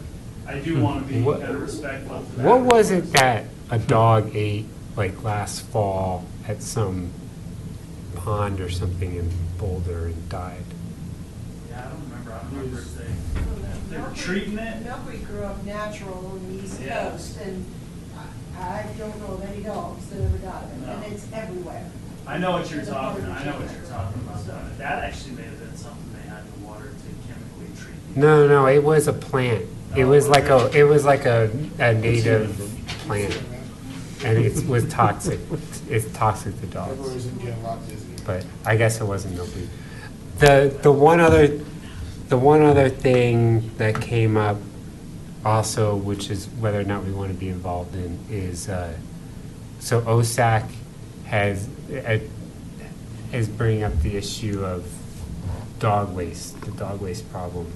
I do want to be What- kind of respectful to that. What was it that a dog ate like last fall at some pond or something in Boulder and died? Yeah, I don't remember. I don't remember if they were treating it. Milkweed grew up natural on the East Yeah. Coast, and I don't know of any dogs that ever died of it, No. and it's everywhere. I know what you're talking. I know what you're talking about. That actually may have been something they had in the water to chemically treat. No, it was a plant. It was like a native plant, and it was toxic. It's toxic to dogs. Everybody's getting a lot dizzy. But I guess it wasn't milkweed. The one other thing that came up also, which is whether or not we want to be involved in, is so OSAC is bringing up the issue of dog waste, the dog waste problem,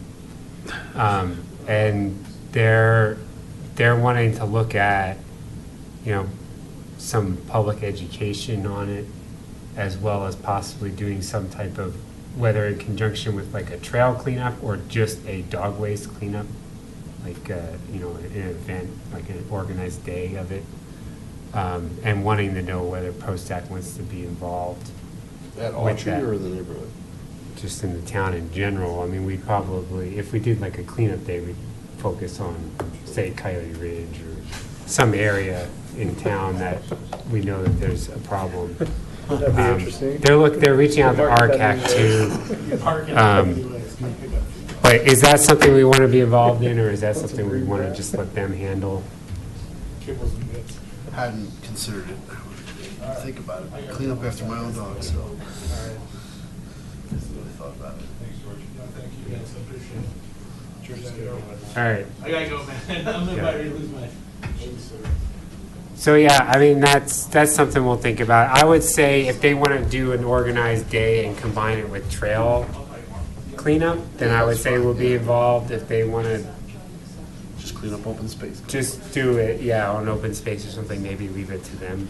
and they're wanting to look at, some public education on it, as well as possibly doing some type of, whether in conjunction with like a trail cleanup or just a dog waste cleanup, like, an event, like an organized day of it, and wanting to know whether PROSTAC wants to be involved At with Autry that. or in the neighborhood? Just in the town in general. I mean, we'd probably, if we did like a cleanup day, we'd focus on, say, Coyote Ridge or some area in town that we know that there's a problem. That'd be interesting. They're reaching out to RCAC too. But is that something we want to be involved in, or is that something we want to just let them handle? Kibbles and bits. Hadn't considered it. I would think about it. Clean up after my own dog, so. Just really thought about it. Thanks, George. No, thank you, guys, I appreciate it. George, gotta go. All right. I gotta go, man. I'm about ready to lose my. So yeah, I mean, that's something we'll think about. I would say if they want to do an organized day and combine it with trail cleanup, then I would say we'll be involved. If they want to Just clean up open space. just do it, on open space or something, maybe leave it to them.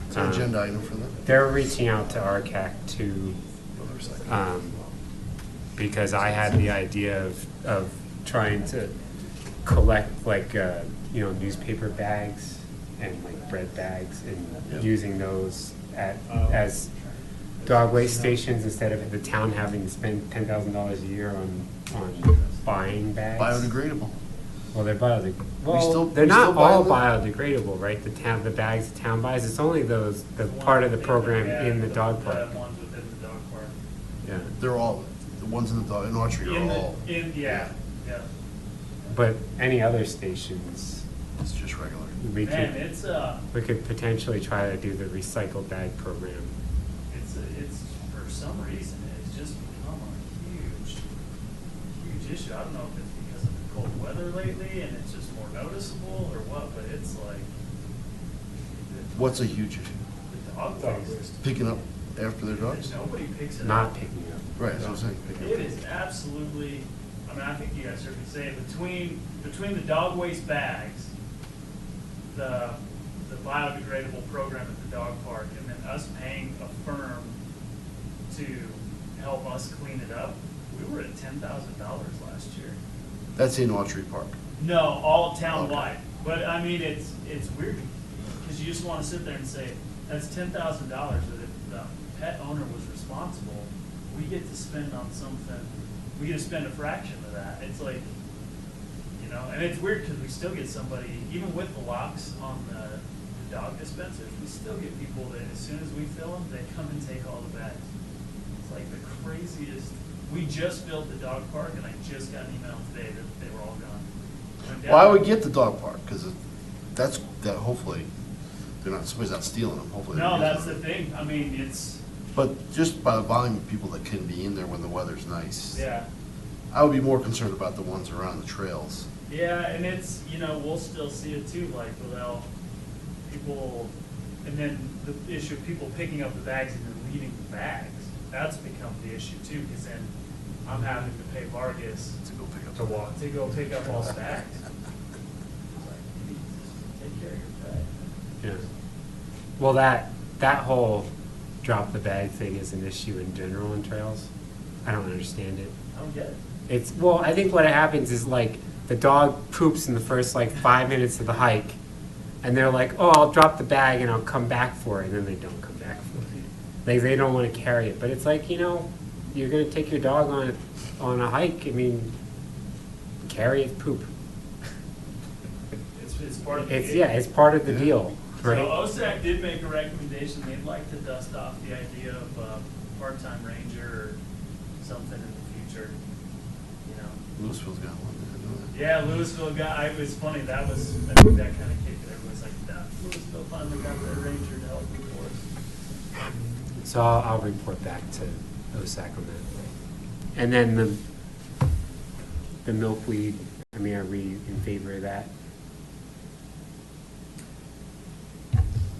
It's an agenda item for them. They're reaching out to RCAC too, because I had the idea of trying to collect like, newspaper bags and like bread bags and Yep. using those as dog waste stations instead of the town having to spend $10,000 a year on buying bags. Biodegradable. Well, they're still- they're we not still buy all them? biodegradable, right? The bags the town buys, it's only the one part of the thing program we have, in the dog park. The ones within the dog park. Yeah, They're all, the ones in the dog, in Autry In are the, all, yeah. but any other stations, it's just regular. we Man, could, it's, we could potentially try to do the recycled bag program. it's, for some reason, it's just become a huge issue. I don't know if it's because of the cold weather lately and it's just more noticeable or what, but it's like. What's a huge issue? The dog Dog waste. waste. Picking up after their dogs? Nobody picks it up. Not picking up. Right, that's what I'm saying. picking up. It is absolutely, I mean, I think you guys heard me say it, between the dog waste bags, the biodegradable program at the dog park, and then us paying a firm to help us clean it up, we were at $10,000 last year. That's in Autry Park. No, all town-wide. Okay. But I mean, it's weird, because you just want to sit there and say, that's $10,000 that if the pet owner was responsible, we get to spend on something, we get to spend a fraction of that. It's like, you know, and it's weird because we still get somebody, even with the locks on the dog dispensers, we still get people that as soon as we fill them, they come and take all the bags. It's like the craziest. We just filled the dog park, and I just got an email today that they were all gone. Well, I would get the dog park, because that's, that hopefully, they're not, somebody's not stealing them, hopefully. they're No, using that's the them. thing. I mean, it's, But just by the volume of people that can be in there when the weather's nice. yeah. I would be more concerned about the ones around the trails. Yeah, and it's, you know, we'll still see it too, like, without people, and then the issue of people picking up the bags and then leaving the bags, that's become the issue too, because then I'm having to pay Vargas To go pick up. To walk. to go pick up all the bags. It's like, you need to take care of your bag. Yeah. Well, that whole drop the bag thing is an issue in general in trails. I don't understand it. I don't get it. It's, well, I think what happens is like the dog poops in the first like 5 minutes of the hike and they're like, oh, I'll drop the bag and I'll come back for it. And then they don't come back for it. Like they don't want to carry it. But it's like, you know, you're going to take your dog on a hike. I mean, carry its poop. It's part of the. It's part of the deal, So right? OSAC did make a recommendation, they'd like to dust off the idea of a part-time ranger or something in the future, you know. Louisville's got one. Yeah, Louisville got, it was funny, I think that kind of kicked it, everyone's like, that, Louisville finally got their ranger to help report. So I'll report back to OSAC on that. And then the milkweed, I mean, are we in favor of that?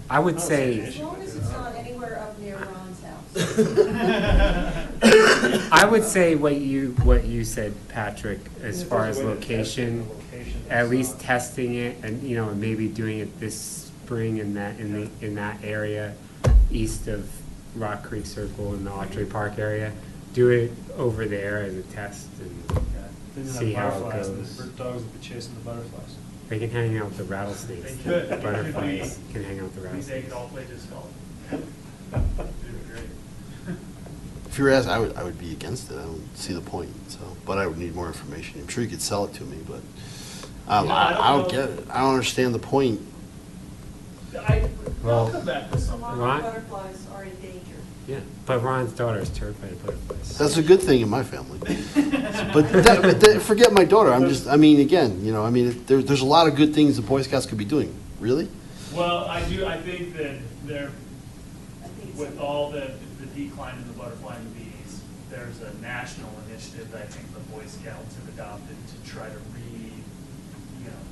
I would say, As long as it's not anywhere up near Ron's house. I would say what you said, Patrick, as far as location, at least testing it and, you know, maybe doing it this spring in that area east of Rock Creek Circle in the Autry Park area. Do it over there as a test and see how it goes. The dogs would be chasing the butterflies. They can hang out with the rattlesnakes. They could. The butterflies can hang out with the They rattlesnakes. could all play disc golf. Doing great. If you were asked, I would be against it. I don't see the point, so, but I would need more information. I'm sure you could sell it to me, but I don't get it. I don't understand the point. I'll Well, come back with A something. lot Ron? of butterflies are in danger. Yeah, but Ron's daughter is terrified of butterflies. That's a good thing in my family. But forget my daughter. I mean, again, you know, I mean, there's a lot of good things the Boy Scouts could be doing. Really? Well, I think that there, I think it's- with all the decline in the butterfly and the bees, there's a national initiative that I think the Boy Scouts have adopted to try to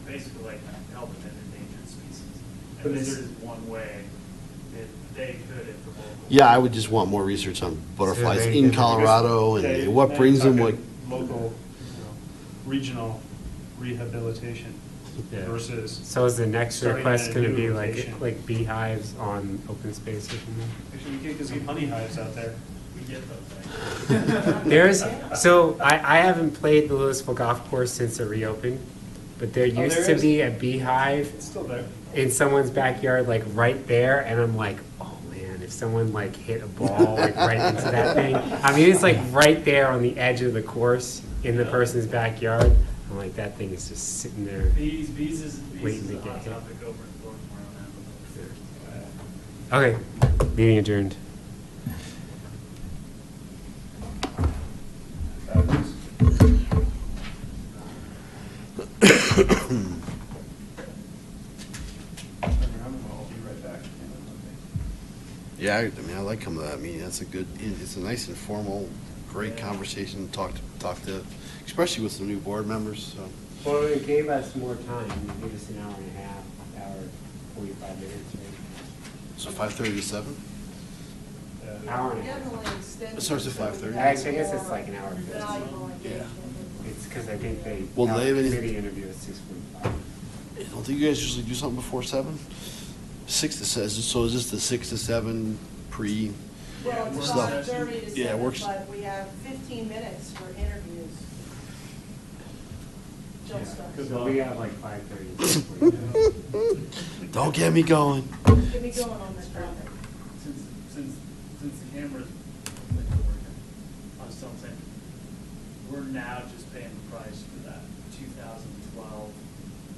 basically like help an endangered species. But And this is is one way that they could, if the local. Yeah, I would just want more research on butterflies So they- in Colorado Yeah, and what brings them, what. Local, regional rehabilitation Yeah. versus. So is the next starting request at a going to new be location. like beehives on open space or something? Actually, you can't get some honey hives out there. We get those things. There's, so I haven't played the Louisville Golf Course since it reopened, but there used there to is? be a beehive It's still there. in someone's backyard, like right there, and I'm like, oh man, if someone like hit a ball like right into that thing. I mean, it's like right there on the edge of the course in the person's backyard. I'm like, that thing is just sitting there. Bees Waiting is to a get hot hit. topic over in Baltimore on that. Okay, meeting adjourned. Yeah, I mean, I like coming to that meeting. That's a good, it's a nice informal, great conversation, talk to, especially with some new board members, so. Well, it gave us more time. It gave us an hour and a half, hour, 45 minutes, right? So 5:30 to 7? Hour and a half. Definitely extend. It starts at 5:30. I guess it's like an hour and 15. Valuable engagement. It's because I think they Well, have they a have any- committee interview at 6:45. I don't think you guys usually do something before 7? 6 to 7, so is this the 6 to 7 pre? Well, it's Stuff. 5:30 to Yeah, 7, works. but we have 15 minutes for interviews. Jill starts. So we have like 5:30. Don't get me going. Get me going on this topic. Since the cameras been working, I was telling Sam, we're now just paying the price for that 2012,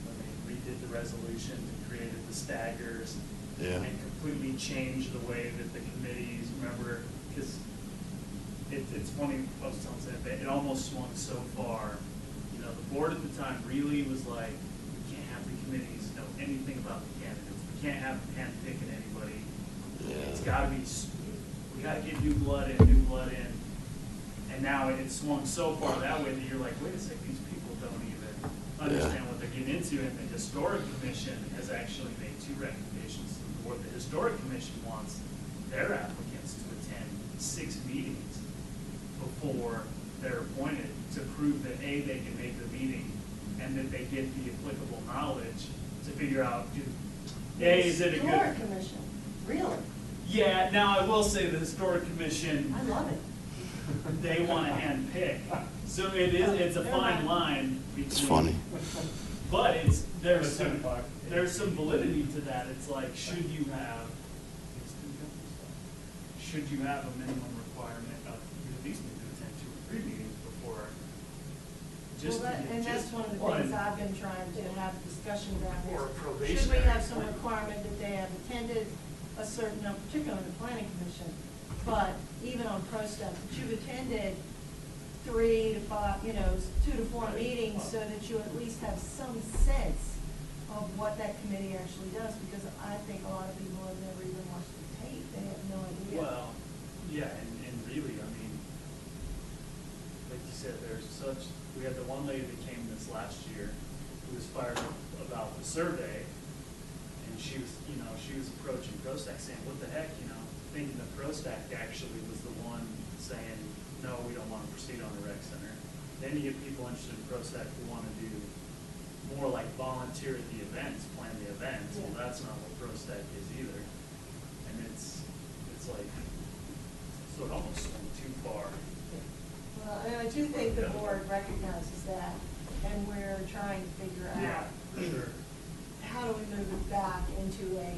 when they redid the resolution and created the staggers. Yeah. And completely changed the way that the committees, remember, because it's funny, I was telling Sam, it almost swung so far. You know, the board at the time really was like, we can't have the committees know anything about the candidates. We can't have them handpicking anybody. It's gotta be, we gotta get new blood in. And now it's swung so far that way that you're like, wait a second, these people don't even understand what they're getting into. And the Historic Commission has actually made 2 recommendations to the board. The Historic Commission wants their applicants to attend 6 meetings before they're appointed to prove that A, they can make the meeting, and that they get the applicable knowledge to figure out, is it a good? Historic Commission, really? Yeah, now I will say the Historic Commission, I love it. they want to handpick. So it's a fine line between. It's funny. But there's some validity to that. It's like, should you have a minimum requirement of you at least need to attend 2 or 3 meetings before? And that's one of the things I've been trying to have a discussion about. Or a Should we probationary have some appointment. requirement that they have attended a certain number, particularly on the planning commission, but even on PROSTAC, that you've attended 3 to 5, 2 to 4 meetings, so that you at least have some sense of what that committee actually does, because I think a lot of people have never even watched the tape, they have no idea. Well, yeah, and really, I mean, like you said, we had the one lady that came this last year who was fired up about the survey, and she was approaching PROSTAC saying, what the heck, thinking that PROSTAC actually was the one saying, no, we don't want to proceed on the rec center. Then you get people interested in PROSTAC who want to do more like volunteer at the events, plan the events. Well, Yeah. that's not what PROSTAC is either. And it's like, so it almost went too far. Well, and I do think the board recognizes that, and we're trying to figure Yeah, out for sure. how do we move it back into a,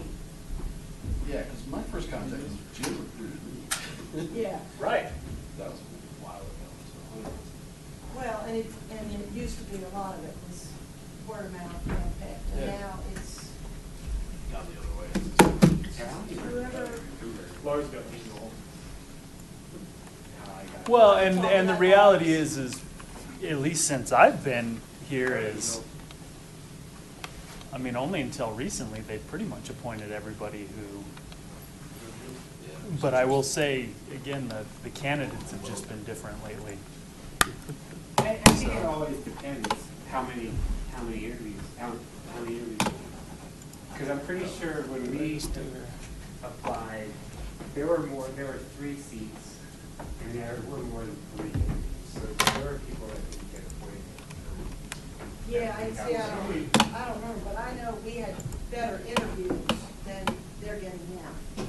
Yeah, because my first contact was Jim recruited me. yeah. Right. That was a while ago, so. Well, and it used to be a lot of it was word of mouth, handpicked, and Yeah. now it's Gone the other way. whoever. Laura's got me all. Well, and the reality is at least since I've been here I mean, only until recently, they've pretty much appointed everybody who, but I will say, again, the candidates have just been different lately. I think it always depends how many interviews, because I'm pretty sure when we applied, there were 3 seats, and there were more than 3 interviews, so there were people that didn't get appointed. Yeah, I don't remember, but I know we had better interviews than they're getting now.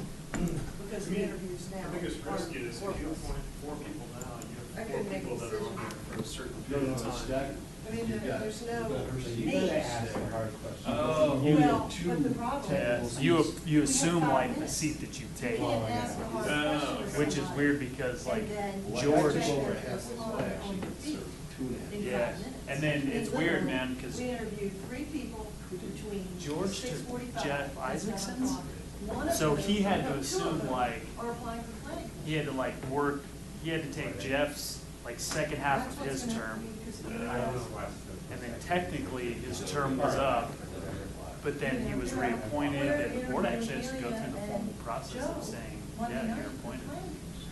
Because the interviews now The biggest are risk is if you worthless. appoint 4 people now, I you have 4 couldn't make a people that are on decision. there for a certain period of time. I mean, there's no You need. gotta ask the hard questions. Oh. Well, but the problem Yeah, is. you we have assume 5 like the minutes. seat that you You take, can't ask a hard question to which is somebody, weird because like and then George. expect them to respond on the feet. in Yeah, 5 minutes. and then it's In weird, Little, man, 'cause we interviewed 3 people between George took 6:45 Jeff and 7 Isaacson's? o'clock. One of So them- he had to no, 2 of assume, them like, Are applying for planning. he had to like work, he had to take Jeff's like second half That's of what's his gonna term. happen, because And then technically his term was up, but then he was reappointed and the board actually has to go through the formal process of saying, yeah, you're appointed.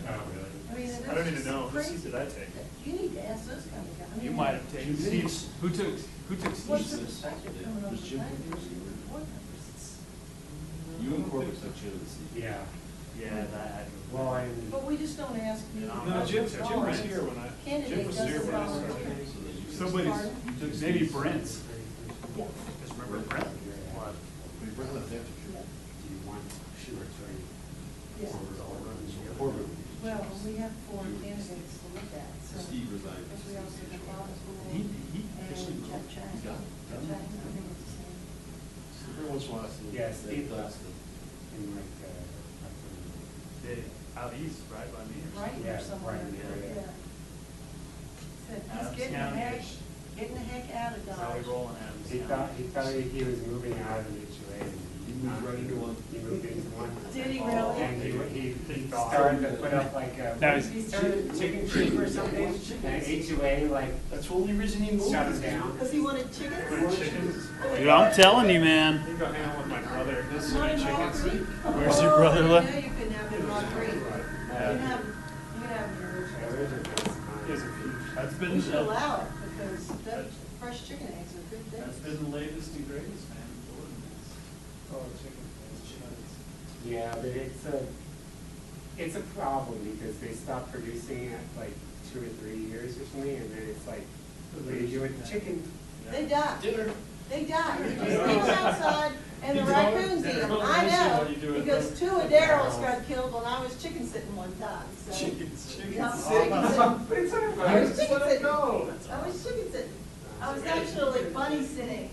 I mean, I don't even know, whose seat did I take? You need to ask those kind of guys. I mean, You might have taken Steve's, who took What's the Steve's? perspective coming on the planning board members? You and Corbett took Jim's seat. Yeah. Yeah, that. Well, and But we just don't ask me. No, Jim was here when I, Jim Candidate was here doesn't when I volunteer. started. Somebody's, Pardon? maybe Brent's, Yeah. because remember Brent? What? Brent left after Yeah. do you want two or three? Yeah. Corbett. Well, we have 4 candidates to look at, so. Steve resigned. Because we also have Bob He and officially Jeff Chang. He's got it. Jeff Chang, I think it's the same. Every once in a while, I see. Yeah, Steve that- left in like, out east, right by me. or Right something. here Yeah, somewhere, right in the area. yeah. Said Adams he's getting the County. heck out of That's how we Dodge. roll in Adams he thought, County. he thought he was moving out of HOA. and He moved right into one. He moved into one. Did he really? And he started to put up like a, Now, he started chicken coop or something, and HOA like That's the only reason he moved. shut him down. Because he wanted chickens? Wanted chickens? Dude, I'm telling you, man. You go hang out with my brother, this Not is in Rock chickens. Creek? Where's your brother Oh, live? I know you can have it in Rock Creek. You can have your original. He has a few. That's We been, should allow it, because those fresh chicken eggs are good that's things. been the latest and greatest, man. ordinance. Oh, chicken. Yeah, but it's a problem because they stop producing it like 2 or 3 years or something, and then it's like, what do you do with the chicken? They die. Dinner. They die. You I just know. leave them outside and the raccoons eat them. I know, because 2 of Daryl's got killed when I was chicken sitting one time, so. Chickens, Yeah, chickens. chicken sitting. But it's not I was Just chicken let it sitting. go. I was chicken sitting. I was actually bunny sitting.